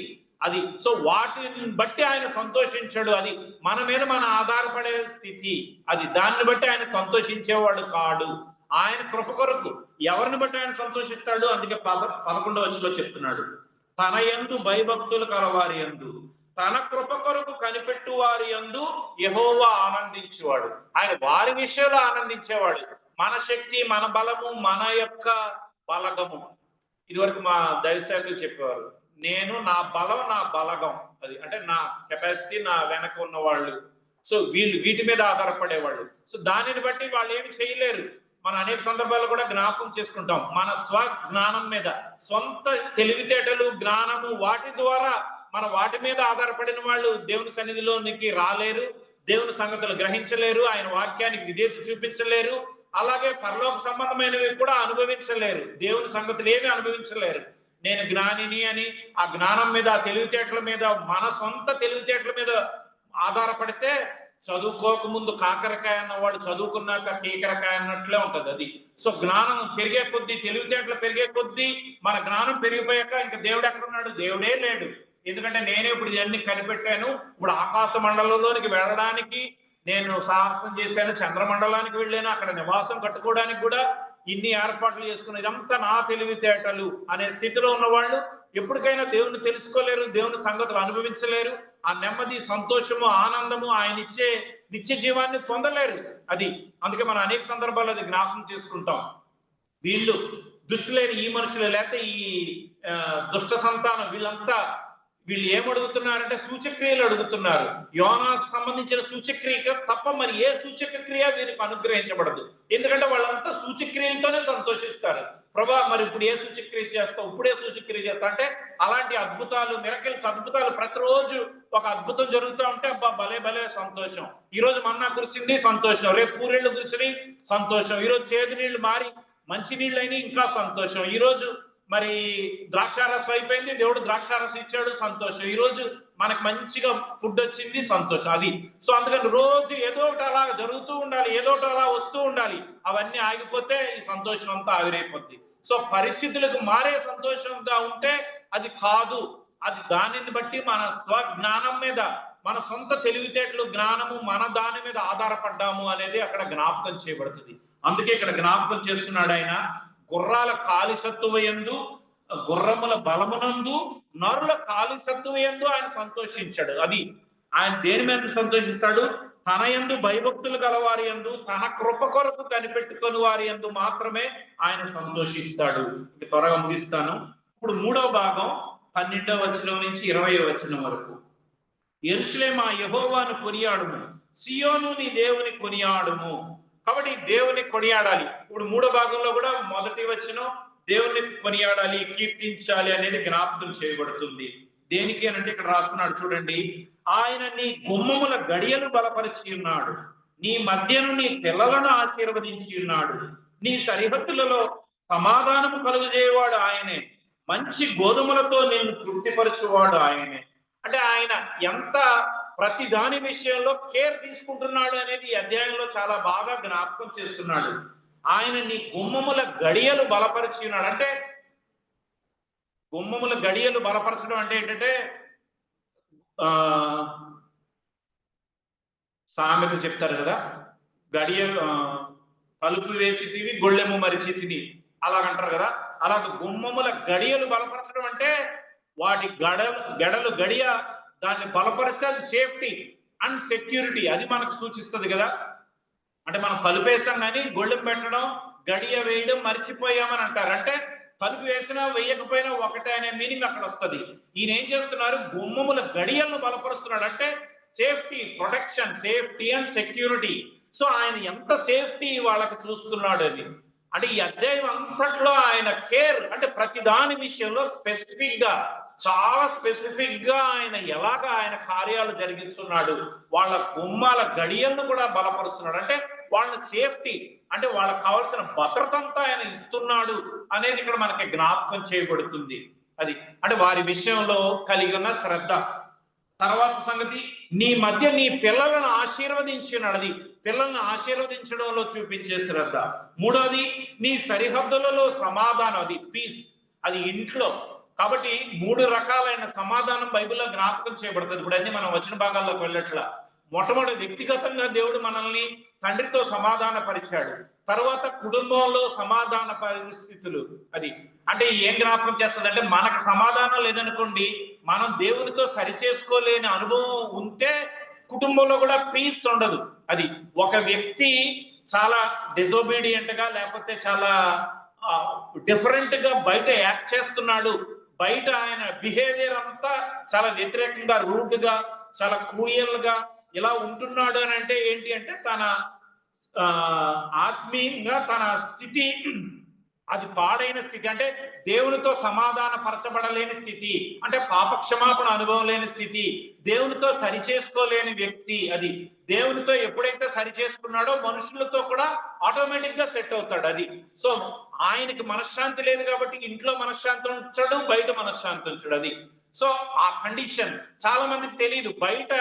A: అది. సో వాటిని బట్టి ఆయన సంతోషించాడు. అది మన మీద మన ఆధారపడే స్థితి అది. దాన్ని బట్టి ఆయన సంతోషించేవాడు కాడు. ఆయన కృప కొరకు ఎవరిని బట్టి ఆయన సంతోషిస్తాడు? అందుకే 11వ వచనంలో చెప్తున్నాడు, తన యందు భయభక్తులు కలవారి యందు, తన కృప కొరకు కనిపెట్టు వారి యందు యెహోవా ఆనందించేవాడు. ఆయన వారి విషయంలో ఆనందించేవాడు. మన శక్తి, మన బలము, మన యొక్క బలగము. ఇదివరకు మా దైవసేవకులు చెప్పేవారు, నేను నా బలం, నా బలగం, అది అంటే నా కెపాసిటీ, నా వెనక ఉన్న వాళ్ళు, సో వీటి మీద ఆధారపడేవాళ్ళు. సో దానిని బట్టి వాళ్ళు ఏమి చేయలేరు. మనం అనేక సందర్భాలు కూడా జ్ఞాపకం చేసుకుంటాం. మన స్వ జ్ఞానం మీద, సొంత తెలివితేటలు, జ్ఞానము, వాటి ద్వారా వాటి మీద ఆధారపడిన వాళ్ళు దేవుని సన్నిధిలోనికి రాలేరు, దేవుని సంగతులు గ్రహించలేరు, ఆయన వాక్యానికి విధేయత చూపించలేరు, అలాగే పరలోక సంబంధమైనవి కూడా అనుభవించలేరు, దేవుని సంగతులు ఏమి అనుభవించలేరు. నేను జ్ఞానిని అని ఆ జ్ఞానం మీద, ఆ తెలివితేటల మీద, మన సొంత తెలివితేటల మీద ఆధారపడితే చదువుకోక ముందు కాకరకాయ అన్నవాడు చదువుకున్నాక కీకరకాయ అన్నట్లే ఉంటది అది. సో జ్ఞానం పెరిగే కొద్దీ, తెలివితేటలు పెరిగే కొద్దీ, మన జ్ఞానం పెరిగిపోయాక ఇంకా దేవుడు ఎక్కడున్నాడు? దేవుడే లేడు. ఎందుకంటే నేనే ఇప్పుడు ఇవన్నీ కనిపెట్టాను. ఇప్పుడు ఆకాశ మండలంలోనికి వెళ్ళడానికి నేను సాహసం చేశాను, చంద్రమండలానికి వెళ్ళాను, అక్కడ నివాసం కట్టుకోవడానికి కూడా ఇన్ని ఏర్పాట్లు చేసుకుని, ఇదంతా నా తెలివితేటలు అనే స్థితిలో ఉన్న వాళ్ళు ఎప్పటికైనా దేవుని తెలుసుకోలేరు, దేవుని సంగతులు అనుభవించలేరు. ఆ నెమ్మది, సంతోషము, ఆనందము, ఆయన ఇచ్చే నిత్య జీవాన్ని పొందలేరు. అది అందుకే మనం అనేక సందర్భాల్లో అది జ్ఞాపకం చేసుకుంటాం. వీళ్ళు దుష్టులైన ఈ మనుషులు, లేకపోతే ఈ దుష్ట సంతానం, వీళ్ళు ఏమడుగుతున్నారంటే సూచక్రియలు అడుగుతున్నారు. యోనాకు సంబంధించిన సూచక్రియ తప్ప మరి ఏ సూచక క్రియ వీరికి అనుగ్రహించబడదు. ఎందుకంటే వాళ్ళంతా సూచక్రియలతోనే సంతోషిస్తారు. ప్రభా మరి ఇప్పుడు ఏ సూచక్రియ చేస్తావు, ఇప్పుడే సూచక్రియ చేస్తా అంటే అలాంటి అద్భుతాలు, మిరకిల్స్, అద్భుతాలు ప్రతిరోజు ఒక అద్భుతం జరుగుతూ ఉంటే అబ్బా భలే భలే సంతోషం. ఈ రోజు మన్నా కురిసింది, సంతోషం. రేపు పూరేళ్లు కురిసిని, సంతోషం. ఈరోజు చేదు నీళ్లు మారి మంచి నీళ్ళైనా ఇంకా సంతోషం. ఈరోజు మరి ద్రాక్షారసం అయిపోయింది, దేవుడు ద్రాక్షారసం ఇచ్చాడు, సంతోషం. ఈరోజు మనకు మంచిగా ఫుడ్ వచ్చింది, సంతోషం. అది సో అందుకని రోజు ఏదో ఒకటి అలా జరుగుతూ ఉండాలి, ఏదో ఒకటి అలా వస్తూ ఉండాలి. అవన్నీ ఆగిపోతే ఈ సంతోషం అంతా ఆవిరైపోద్ది. సో పరిస్థితులకు మారే సంతోషంగా ఉంటే అది కాదు. అది దానిని బట్టి మన స్వజ్ఞానం మీద, మన సొంత తెలివితేటలు, జ్ఞానము, మన దాని మీద ఆధారపడ్డాము అనేది అక్కడ జ్ఞాపకం చేయబడుతుంది. అందుకే ఇక్కడ జ్ఞాపకం చేస్తున్నాడు ఆయన, గుర్రాల కాలిసత్తువయందు, గుర్రముల బలమునందు, నరుల కాలిసత్తువయందు ఆయన సంతోషించాడు. అది ఆయన దేని మీద సంతోషిస్తాడు? తన యందు భయభక్తులు గలవారి యందు, తన కృప కొరకు కనిపెట్టుకుని వారి యందు మాత్రమే ఆయన సంతోషిస్తాడు. త్వరగా ముగిస్తాను. ఇప్పుడు 3వ భాగం 12వ వచనం నుంచి 20వ వచనం వరకు. యెరూషలేమా యెహోవాను కొనియాడుము, సియోను నీ దేవుని కొనియాడుము. కాబట్టి దేవుని కొనియాడాలి. ఇప్పుడు 3వ భాగంలో కూడా మొదటి వచనం దేవుని కొనియాడాలి, కీర్తించాలి అనేది జ్ఞాపకం చేయబడుతుంది. దేనికి అని అంటే ఇక్కడ రాస్తున్నాడు చూడండి, ఆయన నీ గుమ్మముల గడియలు బలపరిచి ఉన్నాడు, నీ మధ్యను నీ పిల్లలను ఆశీర్వదించి ఉన్నాడు, నీ సరిహద్దులలో సమాధానము కలుగజేయవాడు ఆయనే, మంచి గోధుమలతో నిన్ను తృప్తిపరచువాడు ఆయనే. అంటే ఆయన ఎంత ప్రతి దాని విషయంలో కేర్ తీసుకుంటున్నాడు అనేది ఈ అధ్యాయంలో చాలా బాగా జ్ఞాపకం చేస్తున్నాడు. ఆయన నీ గుమ్మముల గడియలు బలపరిచి ఉన్నాడు. అంటే గుమ్మముల గడియలు బలపరచడం అంటే ఏంటంటే సామెత చెప్తారు కదా, తలుపు వేసి తివి గొళ్ళెము మరిచి తిని, అలాగంటారు కదా. అలాగ గుమ్మముల గడియలు బలపరచడం అంటే వాటి గడియ దాన్ని బలపరిస్తే అది సేఫ్టీ అండ్ సెక్యూరిటీ, అది మనకు సూచిస్తుంది కదా. అంటే మనం తలుపు వేసాం కానీ గొళ్ళెం పెట్టడం, గడియ వేయడం మర్చిపోయామని అంటారు. అంటే తలుపు వేసినా వేయకపోయినా ఒకటే అనే మీనింగ్ అక్కడ వస్తుంది. ఈయన ఏం చేస్తున్నారు? గుమ్మముల గడియలను బలపరుస్తున్నాడు. అంటే safety, protection, safety and security. So ఆయన ఎంత సేఫ్టీ వాళ్ళకి చూస్తున్నాడు అది. అంటే ఈ అధ్యాయం అంతట్లో ఆయన కేర్, అంటే ప్రతి దాని విషయంలో స్పెసిఫిక్ గా, చాలా స్పెసిఫిక్ గా ఆయన ఎలాగా ఆయన కార్యాలు జరిగిస్తున్నాడు, వాళ్ళ గుమ్మాల గడియలను కూడా బలపరుస్తున్నాడు. అంటే వాళ్ళ సేఫ్టీ, అంటే వాళ్ళకి కావాల్సిన భద్రత అంతా ఆయన ఇస్తున్నాడు అనేది ఇక్కడ మనకి జ్ఞాపకం చేయబడుతుంది. అది అంటే వారి విషయంలో కలిగి ఉన్న శ్రద్ధ. తర్వాత సంగతి, నీ మధ్య నీ పిల్లలను ఆశీర్వదించినాడు. అది పిల్లల్ని ఆశీర్వదించడంలో చూపించే శ్రద్ధ. మూడోది, నీ సరిహద్దులలో సమాధానం, అది పీస్, అది ఇంట్లో. కాబట్టి 3 రకాలైన సమాధానం బైబిల్లో జ్ఞాపకం చేయబడుతుంది. ఇప్పుడు అన్ని మనం వచ్చిన భాగాల్లోకి వెళ్ళట్లా. మొట్టమొదటి వ్యక్తిగతంగా దేవుడు మనల్ని తండ్రితో సమాధాన పరిచాడు. తర్వాత కుటుంబంలో సమాధాన పరిస్థితులు. అది అంటే ఏం జ్ఞాపకం చేస్తుంది అంటే, మనకు సమాధానం లేదనుకోండి, మనం దేవునితో సరిచేసుకోలేని అనుభవం ఉంటే కుటుంబంలో కూడా పీస్ ఉండదు. అది ఒక వ్యక్తి చాలా డిజోబీడియంట్ గా, లేకపోతే చాలా డిఫరెంట్ గా బయట యాక్ట్ చేస్తున్నాడు, బయట ఆయన బిహేవియర్ అంతా చాలా వ్యతిరేకంగా, రూడ్ గా, చాలా క్రూయల్ గా ఇలా ఉంటున్నాడు అని అంటే ఏంటి అంటే, తన ఆత్మీయంగా తన స్థితి అది పాడైన స్థితి. అంటే దేవునితో సమాధాన పరచబడలేని స్థితి, అంటే పాప క్షమాపణ అనుభవం లేని స్థితి, దేవునితో సరి చేసుకోలేని వ్యక్తి. అది దేవునితో ఎప్పుడైతే సరి చేసుకున్నాడో మనుషులతో కూడా ఆటోమేటిక్ గా సెట్ అవుతాడు. అది సో ఆయనకి మనశ్శాంతి లేదు కాబట్టి ఇంట్లో మనశ్శాంతి ఉంచాడు, బయట మనశ్శాంతి ఉంచాడు. అది సో ఆ కండిషన్ చాలా మందికి తెలియదు. బయట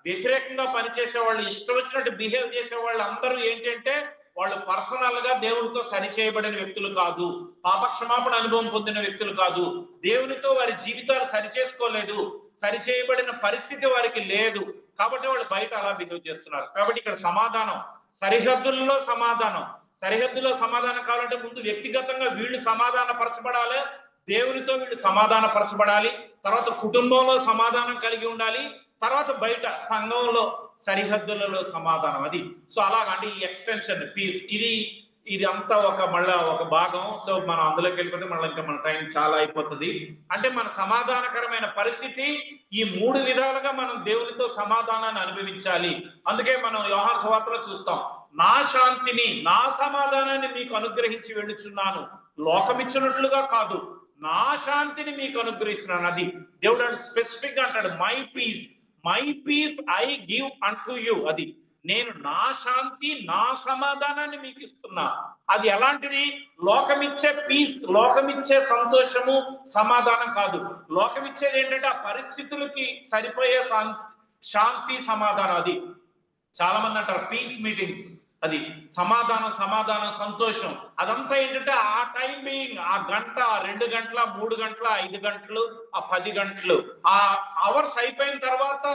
A: వ్యతిరేకంగా పనిచేసే వాళ్ళు, ఇష్టం వచ్చినట్టు బిహేవ్ చేసే వాళ్ళు అందరూ ఏంటంటే, వాళ్ళు పర్సనల్ గా దేవునితో సరి చేయబడిన వ్యక్తులు కాదు, పాపక్షమాపణ అనుభవం పొందిన వ్యక్తులు కాదు, దేవునితో వారి జీవితాలు సరి చేసుకోలేదు, సరి చేయబడిన పరిస్థితి వారికి లేదు, కాబట్టి వాళ్ళు బయట అలా బిహేవ్ చేస్తున్నారు. కాబట్టి ఇక్కడ సమాధానం, సరిహద్దుల్లో సమాధానం. సరిహద్దులో సమాధానం కావాలంటే ముందు వ్యక్తిగతంగా వీళ్ళు సమాధాన పరచబడాలి, దేవునితో వీళ్ళు సమాధాన పరచబడాలి, తర్వాత కుటుంబంలో సమాధానం కలిగి ఉండాలి, తర్వాత బయట సంఘంలో సరిహద్దులలో సమాధానం. అది సో అలాగంటే ఈ ఎక్స్టెన్షన్ పీస్ ఇది అంతా మళ్ళా ఒక భాగం. సో మనం అందులోకి వెళ్ళిపోతే మళ్ళీ ఇంకా మన టైం చాలా అయిపోతుంది. అంటే మన సమాధానకరమైన పరిస్థితి ఈ 3 విధాలుగా మనం దేవునితో సమాధానాన్ని అనుభవించాలి. అందుకే మనం యోహాను సువార్తలో చూస్తాం, నా శాంతిని నా సమాధానాన్ని మీకు అనుగ్రహించి వెళ్ళుచున్నాను, లోకమిచ్చినట్లుగా కాదు, నా శాంతిని మీకు అనుగ్రహిస్తున్నాను. అది దేవుడు స్పెసిఫిక్ గా అంటాడు, my peace I give unto you. అది నేను నా శాంతి నా సమాధానాన్ని మీకు ఇస్తున్నా. అది ఎలాంటిది? లోకమిచ్చే పీస్, లోకమిచ్చే సంతోషము సమాధానం కాదు. లోకమిచ్చేది ఏంటంటే ఆ పరిస్థితులకి సరిపోయే శాంతి సమాధానం. అది చాలా మంది అంటారు పీస్ మీటింగ్స్, అది సమాధానం సంతోషం. అదంతా ఏంటంటే ఆ టైం బీయింగ్, ఆ గంట, 2 గంటల, 3 గంటల, 5 గంటలు, ఆ 10 గంటలు, ఆ అవర్స్ అయిపోయిన తర్వాత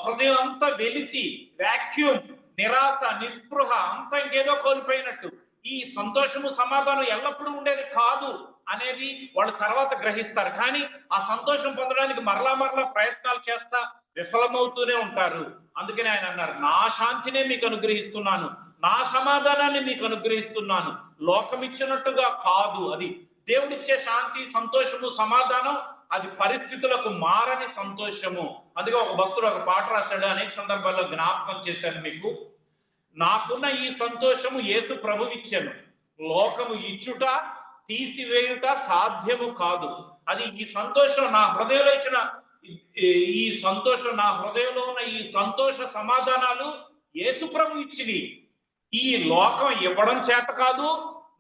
A: హృదయం అంతా వెలితి, వ్యాక్యూమ్, నిరాశ, నిస్పృహ, అంతా ఇంకేదో కోల్పోయినట్టు. ఈ సంతోషము సమాధానం ఎల్లప్పుడూ ఉండేది కాదు అనేది వాళ్ళు తర్వాత గ్రహిస్తారు. కానీ ఆ సంతోషం పొందడానికి మరలా ప్రయత్నాలు చేస్తా విఫలమవుతూనే ఉంటారు. అందుకని ఆయన అన్నారు, నా శాంతినే మీకు అనుగ్రహిస్తున్నాను, నా సమాధానాన్ని మీకు అనుగ్రహిస్తున్నాను, లోకమిచ్చినట్టుగా కాదు. అది దేవుడిచ్చే శాంతి, సంతోషము, సమాధానం అది పరిస్థితులకు మారని సంతోషము. అందుకే ఒక భక్తుడు ఒక పాట రాశాడు, అనేక సందర్భాల్లో జ్ఞాపకం చేశాను మీకు. నాకున్న ఈ సంతోషము యేసు ప్రభు ఇచ్చాను, లోకము ఇచ్చుట తీసివేయుట సాధ్యము కాదు. అది ఈ సంతోషం నా హృదయంలో ఇచ్చిన ఈ సంతోషం, నా హృదయంలో ఉన్న ఈ సంతోష సమాధానాలు యేసు ప్రభు ఇచ్చినవి. ఈ లోకం ఇవ్వడం చేత కాదు,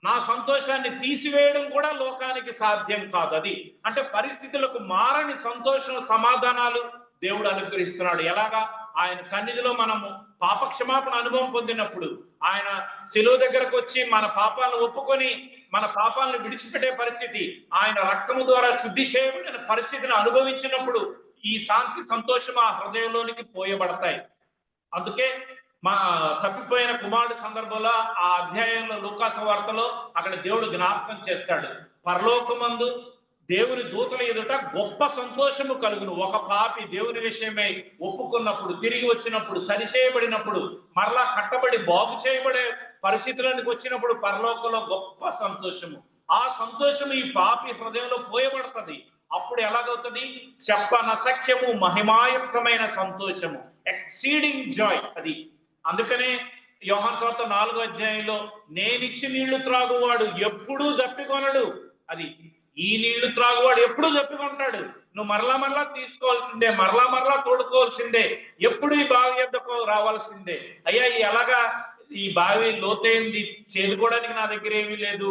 A: నా సంతోషాన్ని తీసివేయడం కూడా లోకానికి సాధ్యం కాదు. అది అంటే పరిస్థితులకు మారని సంతోషం సమాధానాలు దేవుడు అనుగ్రహిస్తున్నాడు. ఎలాగా? ఆయన సన్నిధిలో మనము పాప క్షమాపణ అనుభవం పొందినప్పుడు, ఆయన శిలువ దగ్గరకు వచ్చి మన పాపాలను ఒప్పుకొని మన పాపాలను విడిచిపెట్టే పరిస్థితి, ఆయన రక్తము ద్వారా శుద్ధి చేయబడిన పరిస్థితిని అనుభవించినప్పుడు ఈ శాంతి సంతోషం ఆ హృదయంలోనికి పోయబడతాయి. అందుకే మా తప్పిపోయిన కుమారుడు సందర్భంలో ఆ అధ్యాయంలో లూకా సువార్తలో అక్కడ దేవుడు జ్ఞాపకం చేస్తాడు, పరలోకమందు దేవుని దూతల ఎదుట గొప్ప సంతోషము కలుగును. ఒక పాపి దేవుని విషయమై ఒప్పుకున్నప్పుడు, తిరిగి వచ్చినప్పుడు, సరిచేయబడినప్పుడు, మరలా కట్టబడి బాగు చేయబడే పరిస్థితులకు వచ్చినప్పుడు పరలోకంలో గొప్ప సంతోషము. ఆ సంతోషము ఈ పాపి హృదయంలో పోయబడుతుంది. అప్పుడు ఎలాగవుతుంది? చెప్పనసఖ్యము మహిమాయుక్తమైన సంతోషము, ఎక్సీడింగ్ జాయ్. అది అందుకనే యోహాను సువార్త 4వ అధ్యాయంలో నేనిచ్చి నీళ్లు త్రాగువాడు ఎప్పుడూ దప్పికొనడు. అది ఈ నీళ్లు త్రాగువాడు ఎప్పుడు దప్పికొంటాడు. నువ్వు మరలా తీసుకోవాల్సిందే, మరలా తోడుకోవాల్సిందే, ఎప్పుడు ఈ బావి యొద్దకు రావాల్సిందే. అయ్యా ఎలాగా ఈ బావి లోతైంది, చేదుకోవడానికి నా దగ్గర ఏమీ లేదు,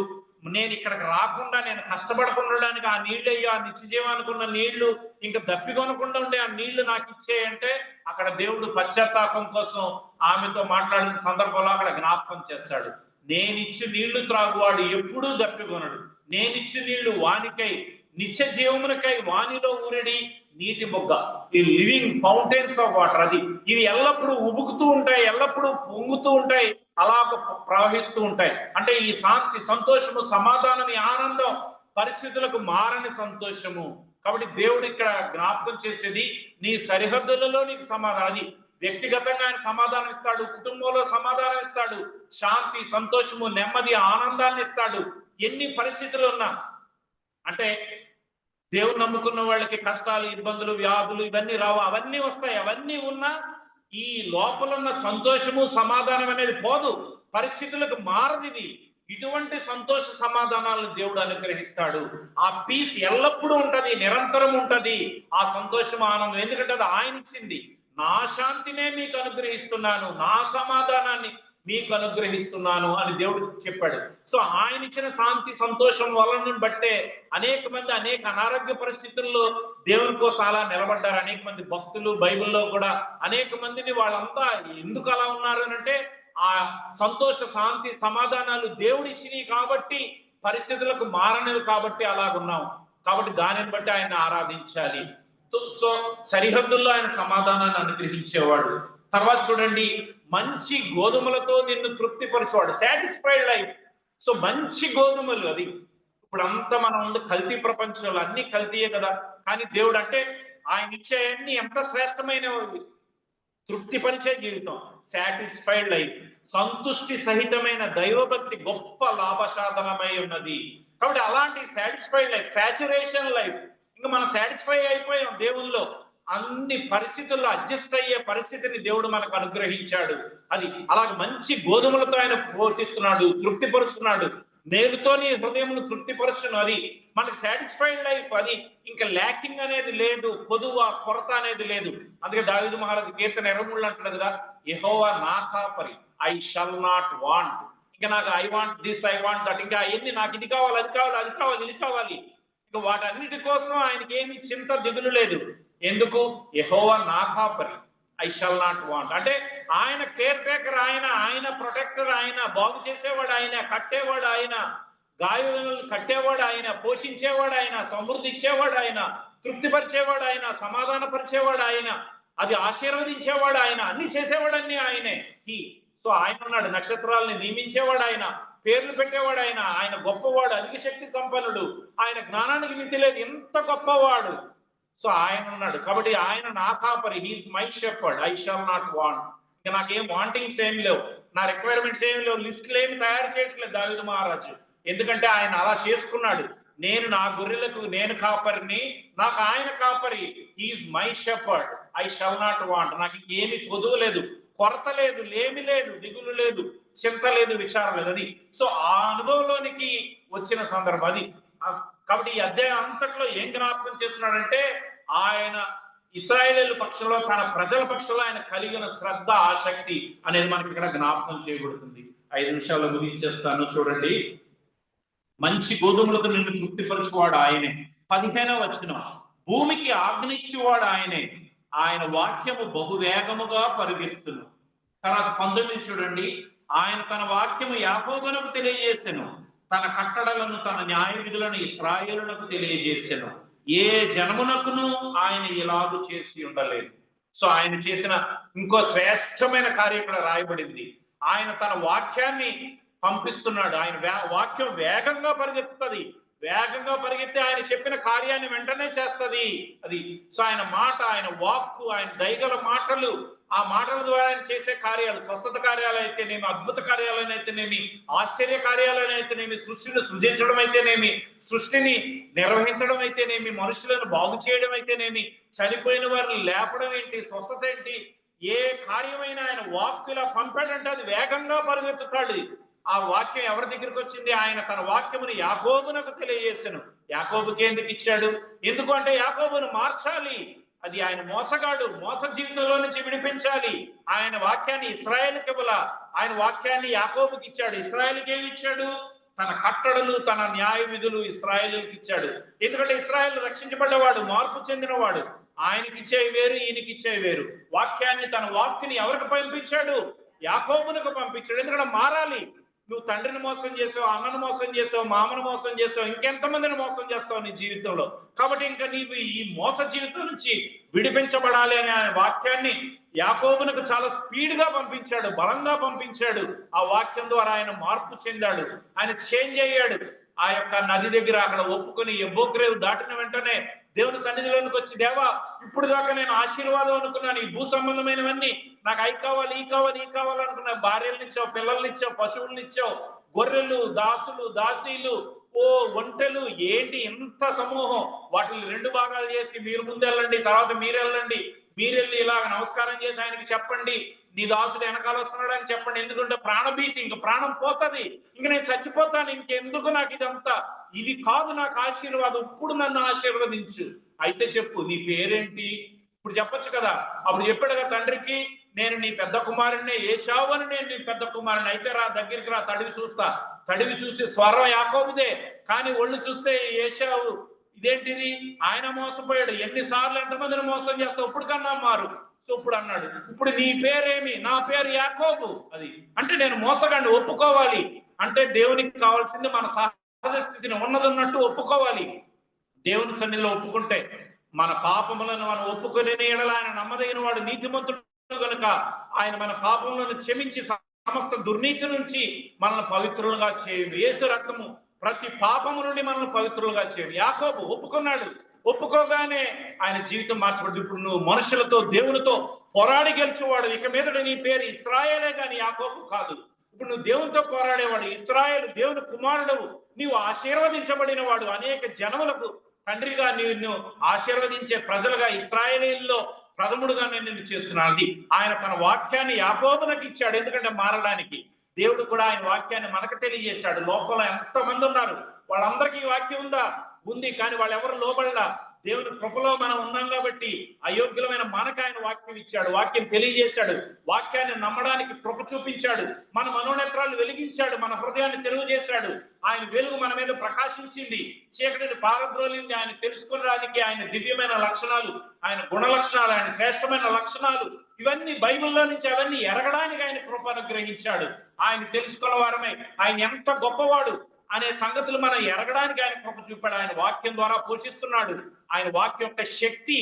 A: నేను ఇక్కడికి రాకుండా, నేను కష్టపడకుండా ఆ నీళ్ళు, అయ్యో ఆ నిత్యజీవం అనుకున్న నీళ్లు ఇంకా దప్పికొనకుండా ఉండే ఆ నీళ్లు నాకు ఇచ్చేయంటే అక్కడ దేవుడు పశ్చాత్తాపం కోసం ఆమెతో మాట్లాడిన సందర్భంలో అక్కడ జ్ఞాపకం చేస్తాడు, నేనిచ్చి నీళ్లు త్రాగువాడు ఎప్పుడూ దప్పికొనడు, నేనిచ్చి నీళ్లు వానికై నిత్య జీవమునకై వానిలో ఊరడి నీటి బొగ్గ, ఈ లివింగ్ ఫౌంటైన్స్ ఆఫ్ వాటర్. అది ఇవి ఎల్లప్పుడూ ఉబుకుతూ ఉంటాయి, ఎల్లప్పుడూ పొంగుతూ ఉంటాయి, అలాగ ప్రవహిస్తూ ఉంటాయి. అంటే ఈ శాంతి, సంతోషము, సమాధానం, ఈ ఆనందం పరిస్థితులకు మారని సంతోషము. కాబట్టి దేవుడు ఇక్కడ జ్ఞాపకం చేసేది నీ సరిహద్దులలో నీకు సమాధానం. అది వ్యక్తిగతంగా ఆయన సమాధానం ఇస్తాడు, కుటుంబంలో సమాధానం ఇస్తాడు, శాంతి, సంతోషము, నెమ్మది, ఆనందాన్ని ఇస్తాడు. ఎన్ని పరిస్థితులు ఉన్నా, అంటే దేవుని నమ్ముకున్న వాళ్ళకి కష్టాలు, ఇబ్బందులు, వ్యాధులు ఇవన్నీ రావు, అవన్నీ వస్తాయి. అవన్నీ ఉన్నా ఈ లోపల ఉన్న సంతోషము, సమాధానం అనేది పోదు, పరిస్థితులకు మారదిది. ఇటువంటి సంతోష సమాధానాలను దేవుడు అనుగ్రహిస్తాడు. ఆ పీస్ ఎల్లప్పుడూ ఉంటది, నిరంతరం ఉంటది ఆ సంతోషం, ఆనందం. ఎందుకంటే అది ఆయన ఇచ్చింది. నా శాంతినే మీకు అనుగ్రహిస్తున్నాను, నా సమాధానాన్ని మీకు అనుగ్రహిస్తున్నాను అని దేవుడు చెప్పాడు. సో ఆయన ఇచ్చిన శాంతి, సంతోషం వలన బట్టే అనేక మంది అనేక అనారోగ్య పరిస్థితుల్లో దేవుని కోసం అలా నిలబడ్డారు. అనేక మంది భక్తులు బైబిల్లో కూడా అనేక మందిని, వాళ్ళంతా ఎందుకు అలా ఉన్నారు అంటే ఆ సంతోష, శాంతి, సమాధానాలు దేవుడు ఇచ్చినవి కాబట్టి, పరిస్థితులకు మారనివి కాబట్టి అలాగున్నాం. కాబట్టి దానిని బట్టి ఆయన ఆరాధించాలి. సో సరిహద్దుల్లో ఆయన సమాధానాన్ని అనుగ్రహించేవాడు. తర్వాత చూడండి, మంచి గోధుమలతో నిన్ను తృప్తిపరచేవాడు, సాటిస్ఫైడ్ లైఫ్. సో మంచి గోధుమలు, అది ఇప్పుడు అంతా మనం ఉంది కల్తీ ప్రపంచంలో, అన్ని కల్తీయే కదా. కానీ దేవుడు అంటే ఆయన ఇచ్చే అన్ని ఎంత శ్రేష్టమైనవి, తృప్తిపరిచే జీవితం, సాటిస్ఫైడ్ లైఫ్, సంతుష్టి సహితమైన దైవభక్తి గొప్ప లాభసాధనమై ఉన్నది. కాబట్టి అలాంటి సాటిస్ఫైడ్ లైఫ్, సాచురేషన్ లైఫ్, ఇంకా మనం సాటిస్ఫై అయిపోయాం దేవుల్లో. అన్ని పరిస్థితుల్లో అడ్జస్ట్ అయ్యే పరిస్థితిని దేవుడు మనకు అనుగ్రహించాడు. అది అలాగే మంచి గోధుమలతో ఆయన పోషిస్తున్నాడు, తృప్తిపరుస్తున్నాడు. నేలుతో నీ హృదయమును తృప్తిపరచును, అది మనకి సాటిస్ఫైడ్ లైఫ్. అది ఇంకా ల్యాకింగ్ అనేది లేదు, కొదువ కొరత అనేది లేదు. అందుకే దావీదు మహారాజు కీర్తన 23 అంటున్నాడు కదా, యెహోవా నా కాపరి, ఐ షల్ నాట్ వాంట్. ఇంకా నాకు I want this, I want that, ఇంకా అవన్నీ నాకు ఇది కావాలి, అది కావాలి, అది కావాలి, ఇది కావాలి, ఇంకా వాటన్నిటి కోసం ఆయనకి ఏమి చింత దిగులు లేదు. ఎందుకు? యెహోవా నా కాపరి, ఐ షల్ నాట్ వాంట్. అంటే ఆయన కేర్ టేకర్, ఆయన ప్రొటెక్టర్, ఆయన బాగు చేసేవాడు, ఆయన కట్టేవాడు, ఆయన గాయాలను కట్టేవాడు, ఆయన పోషించేవాడు, ఆయన సమృద్ధి ఇచ్చేవాడు, ఆయన తృప్తిపరిచేవాడు, ఆయన సమాధాన పరిచేవాడు, ఆయన అది ఆశీర్వదించేవాడు, ఆయన అన్ని చేసేవాడు, అన్ని ఆయనే. సో ఆయన ఉన్నాడు, నక్షత్రాలని నియమించేవాడు ఆయన, పేర్లు పెట్టేవాడు ఆయన, ఆయన గొప్పవాడు, అధిక శక్తి సంపన్నుడు, ఆయన జ్ఞానానికి మితి లేదు, ఎంత గొప్పవాడు. సో ఆయన ఉన్నాడు. కాబట్టి ఆయన నా కాపరి, he's my shepherd, I shall not want. ఇంకా నాకేం వాంటింగ్స్ ఏమి లేవు, నా రిక్వైర్మెంట్స్ ఏమి లేవు, లిస్టులు ఏమి తయారు చేయట్లేదు దావీదు మహారాజు. ఎందుకంటే ఆయన అలా చేసుకున్నాడు. నేను నా గొర్రెలకు నేను కాపరిని, నాకు ఆయన కాపరి, he's my shepherd, I shall not want. నాకు ఏమి కొదువు లేదు, కొరత లేదు, లేమి లేదు, దిగులు లేదు, చింత లేదు, విచారం లేదు. అది సో ఆ అనుభవంలోనికి వచ్చిన సందర్భం అది. కాబట్టి ఈ అధ్యాయం అంతట్లో ఏం జ్ఞాపకం చేస్తున్నాడంటే, ఆయన ఇశ్రాయేలు పక్షంలో, తన ప్రజల పక్షంలో ఆయన కలిగిన శ్రద్ధ, ఆసక్తి అనేది మనకి ఇక్కడ జ్ఞాపకం చేయబడుతుంది. 5 నిమిషాల్లో ముగించేస్తాను, చూడండి. మంచి గోధుమలతో నిన్ను తృప్తిపరచువాడు ఆయనే. 15వ వచనం, భూమికి ఆజ్ఞిచ్చేవాడు ఆయనే, ఆయన వాక్యము బహువేగముగా పరిగెత్తును. తర్వాత 19 చూడండి, ఆయన తన వాక్యము యాకోబునకు తెలియజేసెను, తన కట్టడలను, తన న్యాయ విధులను ఇశ్రాయేలునకు తెలియజేసెను. ఏ జనమునకును ఆయన ఇలాగు చేసి ఉండలేదు. సో ఆయన చేసిన ఇంకో శ్రేష్టమైన కార్యం ఇక్కడ రాయబడింది. ఆయన తన వాక్యాన్ని పంపిస్తున్నాడు. ఆయన వాక్యం వేగంగా పరిగెత్తుతుంది, వేగంగా పరిగెత్తి ఆయన చెప్పిన కార్యాన్ని వెంటనే చేస్తుంది. అది సో ఆయన మాట, ఆయన వాక్కు, ఆయన దయగల మాటలు, ఆ మాటల ద్వారా ఆయన చేసే కార్యాలు, స్వస్థత కార్యాలు అయితేనేమి, అద్భుత కార్యాలను అయితేనేమి, ఆశ్చర్య కార్యాలను అయితేనేమి, సృష్టిని సృజించడం అయితేనేమి, సృష్టిని నిర్వహించడం అయితేనేమి, మనుషులను బాగు చేయడం అయితేనేమి, చనిపోయిన వారిని లేపడం ఏంటి, స్వస్థత ఏంటి, ఏ కార్యమైనా ఆయన వాక్కు ఇలా పంపాడంటే అది వేగంగా పరిగెత్తుతాడు. ఆ వాక్యం ఎవరి దగ్గరికి వచ్చింది? ఆయన తన వాక్యముని యాకోబునకు తెలియజేసెను. యాకోబుకి ఎందుకు ఇచ్చాడు? ఎందుకు అంటే యాకోబును మార్చాలి. అది ఆయన మోసగాడు, మోస జీవితంలో నుంచి విడిపించాలి. ఆయన వాక్యాన్ని ఇశ్రాయేలుకి ఇవ్వాల, ఆయన వాక్యాన్ని యాకోబుకి ఇచ్చాడు. ఇశ్రాయేలుకి ఏమి ఇచ్చాడు? తన కట్టడలు, తన న్యాయ విధులు ఇశ్రాయేలుకి ఇచ్చాడు. ఎందుకంటే ఇశ్రాయేలు రక్షించబడ్డవాడు, మార్పు చెందినవాడు. ఆయనకి ఇచ్చేవి వేరు, ఈయనకి ఇచ్చేవి వేరు. వాక్యాన్ని, తన వాక్యని ఎవరికి పంపించాడు? యాకోబునకు పంపించాడు. ఎందుకంటే మారాలి. నువ్వు తండ్రిని మోసం చేసావు, అన్నను మోసం చేసావు, మామను మోసం చేసావు, ఇంకెంతమందిని మోసం చేస్తావు నీ జీవితంలో. కాబట్టి ఇంకా నీవు ఈ మోస జీవితం నుంచి విడిపించబడాలి అనే ఆయన వాక్యాన్ని యాకోబునకు చాలా స్పీడ్గా పంపించాడు, బలంగా పంపించాడు. ఆ వాక్యం ద్వారా ఆయన మార్పు చెందాడు, ఆయన చేంజ్ అయ్యాడు. ఆ యొక్క నది దగ్గర అక్కడ ఒప్పుకొని ఎబ్బోక్రేవు దాటిన వెంటనే దేవుని సన్నిధిలోనికి వచ్చి, దేవా ఇప్పుడు దాకా నేను ఆశీర్వాదం అనుకున్నాను, ఈ భూ సంబంధమైనవన్నీ నాకు అవి కావాలి, ఈ కావాలి, ఈ కావాలి అనుకున్నా. భార్యలను ఇచ్చావు, పిల్లల్ని ఇచ్చావు, పశువులను ఇచ్చావు, గొర్రెలు, దాసులు, దాసీలు, ఒంటెలు, ఏంటి ఎంత సమూహం. వాటిని 2 భాగాలు చేసి మీరు ముందు వెళ్ళండి, తర్వాత మీరు వెళ్ళండి, మీరెళ్ళి ఇలాగ నమస్కారం చేసి ఆయనకి చెప్పండి, నీ దాసుడు వెనకాల వస్తున్నాడు అని చెప్పండి. ఎందుకంటే ప్రాణభీతి, ఇంక ప్రాణం పోతుంది, ఇంక నేను చచ్చిపోతాను, ఇంకెందుకు నాకు ఇదంతా, ఇది కాదు నాకు ఆశీర్వాదం, ఇప్పుడు నన్ను ఆశీర్వదించు. అయితే చెప్పు, నీ పేరేంటి? ఇప్పుడు చెప్పొచ్చు కదా. అప్పుడు చెప్పాడు కదా తండ్రికి, నేను నీ పెద్ద కుమారుడినే, ఏశావు అని నేను నీ పెద్ద కుమారుని. అయితే రా, దగ్గరికి రా, తడివి చూస్తా. తడివి చూసి స్వరం యాకోబుదే, కానీ ఒళ్ళు చూస్తే ఏశావు. ఇదేంటిది? ఆయన మోసపోయాడు. ఎన్నిసార్లు ఎంతమందిని మోసం చేస్తావు, ఇప్పుడు కన్నా మారు. సో ఇప్పుడు అన్నాడు, ఇప్పుడు నీ పేరేమి? నా పేరు యాకోబు. అది అంటే నేను మోసగాడిని, ఒప్పుకోవాలి. అంటే దేవునికి కావాల్సింది మన సహజ స్థితిని ఉన్నదన్నట్టు ఒప్పుకోవాలి. దేవుని సన్నిధిలో ఒప్పుకుంటే, మన పాపములను మనం ఒప్పుకునే ఎడల ఆయన నమ్మదగిన వాడు, నీతిమంతుడు గనుక ఆయన మన పాపములను క్షమించి సమస్త దుర్నీతి నుంచి మనల్ని పవిత్రులుగా చేయదు. యేసు రక్తము ప్రతి పాపము నుండి మనల్ని పవిత్రులుగా చేయడు. యాకోబు ఒప్పుకున్నాడు. ఒప్పుకోగానే ఆయన జీవితం మార్చబడి ఇప్పుడు నువ్వు మనుషులతో దేవునితో పోరాడి గెలిచేవాడు. ఇక మీదట నీ పేరు ఇశ్రాయేలే గాని యాకోబు కాదు. ఇప్పుడు నువ్వు దేవునితో పోరాడేవాడు. ఇశ్రాయేలు దేవుని కుమారుడు. నీవు ఆశీర్వదించబడిన వాడు. అనేక జనములకు తండ్రిగా నిన్ను ఆశీర్వదించే ప్రజలుగా ఇశ్రాయేలీల్లో ప్రథముడుగా నేను నిన్ను చేస్తున్నాను. అది ఆయన తన వాక్యాన్ని యాకోబునకు ఇచ్చాడు. ఎందుకంటే మారడానికి దేవుడు కూడా ఆయన వాక్యాన్ని మనకు తెలియజేశాడు. లోకంలో ఎంతమంది ఉన్నారు, వాళ్ళందరికీ ఈ వాక్యం ఉందా? ఉంది. కానీ వాళ్ళు ఎవరు లోబడలా. దేవుని కృపలో మనం ఉన్నాం కాబట్టి అయోగ్యులమైన మనకు ఆయన వాక్యం ఇచ్చాడు, వాక్యం తెలియజేశాడు, వాక్యాన్ని నమ్మడానికి కృప చూపించాడు, మన మనోనేత్రాలు వెలిగించాడు, మన హృదయాన్ని తెలియజేశాడు. ఆయన వెలుగు మన మీద ప్రకాశించింది, చీకటిని పారద్రోలింది. ఆయన తెలుసుకోవడానికి ఆయన దివ్యమైన లక్షణాలు, ఆయన గుణ లక్షణాలు, ఆయన శ్రేష్టమైన లక్షణాలు, ఇవన్నీ బైబిల్లో నుంచి అవన్నీ ఎరగడానికి ఆయన కృప అనుగ్రహించాడు. ఆయన తెలుసుకున్న వారమే ఆయన ఎంత గొప్పవాడు అనే సంగతులు మనం ఎరగడానికి ఆయన కృప చూపాడు. ఆయన వాక్యం ద్వారా పోషిస్తున్నాడు. ఆయన వాక్యం యొక్క శక్తి,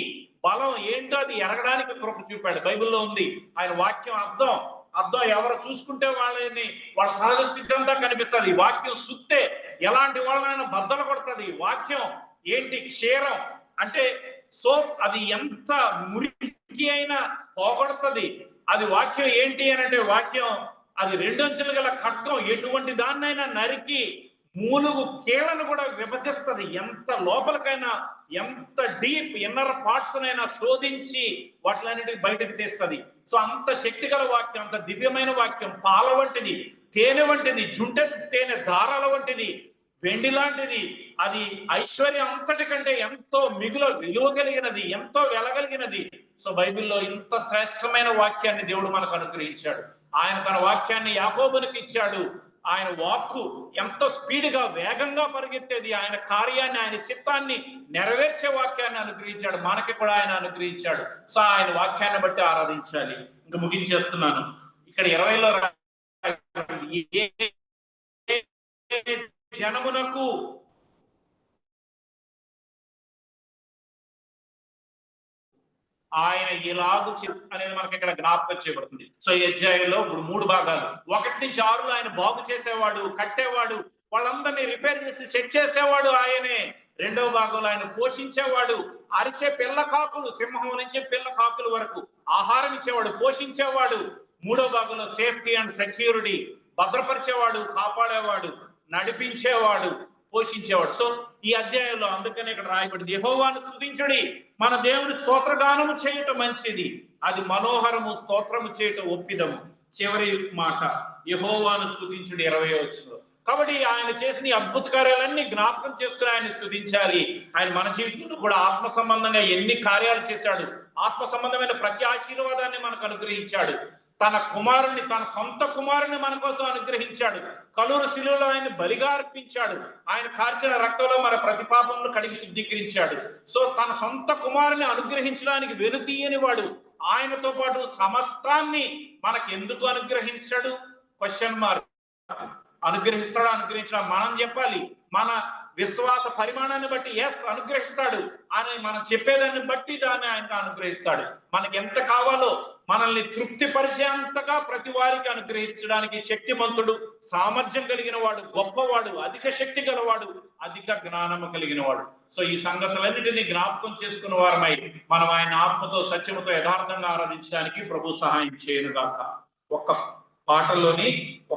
A: బలం ఏంటో అది ఎరగడానికి కృప చూపాడు. బైబిల్లో ఉంది. ఆయన వాక్యం అర్థం ఎవరు చూసుకుంటే వాళ్ళ సహజ స్థితి అంతా కనిపిస్తుంది. ఈ వాక్యం సుత్తే ఎలాంటి వాళ్ళైనా బద్దలు కొడుతుంది. వాక్యం ఏంటి? క్షీరం అంటే సోప్, అది ఎంత మురికి అయినా పోగొడుతుంది. అది వాక్యం ఏంటి అని అంటే, వాక్యం అది 2 అంచులు గల ఖడ్గం, ఎటువంటి దాన్నైనా నరికి మూలుగు కీళ్లను కూడా విభజిస్తుంది. ఎంత లోపలికైనా, ఎంత డీప్ ఇన్నర్ పార్ట్స్ నైనా శోధించి వాటిలన్నిటిని బయటకు తీస్తుంది. సో అంత శక్తి గల వాక్యం, అంత దివ్యమైన వాక్యం, పాల వంటిది, తేనె వంటిది, జుంట తేనె దారాల వంటిది, వెండి లాంటిది. అది ఐశ్వర్యం అంతటి కంటే ఎంతో మిగుల విలువ కలిగినది, ఎంతో వెలగలిగినది. సో బైబిల్లో ఇంత శ్రేష్టమైన వాక్యాన్ని దేవుడు మనకు అనుగ్రహించాడు. ఆయన తన వాక్యాన్ని యాకోబునికి ఇచ్చాడు. ఆయన వాక్కు ఎంతో స్పీడ్గా, వేగంగా పరిగెత్తేది. ఆయన కార్యాన్ని, ఆయన చిత్తాన్ని నెరవేర్చే వాక్యాన్ని అనుగ్రహించాడు. మనకి కూడా ఆయన అనుగ్రహించాడు. సో ఆయన వాక్యాన్ని బట్టి ఆరాధించాలి. ఇంకా ముగించేస్తున్నాను. ఇక్కడ 20లో జనమునకు ఆయన ఇలాగు అనేది మనకి ఇక్కడ జ్ఞాపకం చేయబడుతుంది. సో ఈ అధ్యాయంలో ఇప్పుడు 3 భాగాలు. 1 నుంచి 6లో ఆయన బాగు చేసేవాడు, కట్టేవాడు, వాళ్ళందరినీ రిపేర్ చేసి సెట్ చేసేవాడు ఆయనే. 2వ భాగంలో ఆయన పోషించేవాడు, అరిచే పిల్ల కాకులు, సింహం నుంచి పిల్ల కాకుల వరకు ఆహారం ఇచ్చేవాడు, పోషించేవాడు. 3వ భాగంలో సేఫ్టీ అండ్ సెక్యూరిటీ, భద్రపరిచేవాడు, కాపాడేవాడు, నడిపించేవాడు, పోషించేవాడు. సో ఈ అధ్యాయంలో అందుకనే ఇక్కడ రాయబడింది, యెహోవాను స్తుతించుడి, మన దేవుని స్తోత్రగానము చేయటం మంచిది, అది మనోహరము, స్తోత్రము చేయటం ఒప్పిదము. చివరి మాట యెహోవాను స్తుతించుడి 20వ వచనంలో. కాబట్టి ఆయన చేసిన ఈ అద్భుత కార్యాలన్నీ జ్ఞాపకం చేసుకుని ఆయన స్తుతించాలి. ఆయన మన జీవితంలో కూడా ఆత్మ సంబంధంగా ఎన్ని కార్యాలు చేశాడు, ఆత్మ సంబంధమైన ప్రతి ఆశీర్వాదాన్ని మనకు అనుగ్రహించాడు. తన కుమారుని, తన సొంత కుమారుని మన కోసం అనుగ్రహించాడు. కలువరి శిలువలో ఆయన బలిగా అర్పించాడు. ఆయన కార్చిన రక్తంలో మన ప్రతి పాపమును కడిగి శుద్ధీకరించాడు. సో తన సొంత కుమారుని అనుగ్రహించడానికి వెనుతీయని వాడు. ఆయనతో పాటు సమస్తాన్ని మనకు ఎందుకు అనుగ్రహించాడు? Question mark. అనుగ్రహిస్తాడు, అనుగ్రహించడం మనం చెప్పాలి. మన విశ్వాస పరిమాణాన్ని బట్టి ఎస్ అనుగ్రహిస్తాడు అని మనం చెప్పేదాన్ని బట్టి దాన్ని ఆయన అనుగ్రహిస్తాడు. మనకి ఎంత కావాలో మనల్ని తృప్తి పరిచేంతగా ప్రతి వారికి అనుగ్రహించడానికి శక్తిమంతుడు, సామర్థ్యం కలిగిన వాడు, గొప్పవాడు, అధిక శక్తి గలవాడు, అధిక జ్ఞానము కలిగిన వాడు. సో ఈ సంగతులన్నిటినీ జ్ఞాపకం చేసుకున్న వారమై మనం ఆయన ఆత్మతో, సత్యముతో, యథార్థంగా ఆరాధించడానికి ప్రభు సహాయం చేయనుగాక. ఒక్క పాటలోని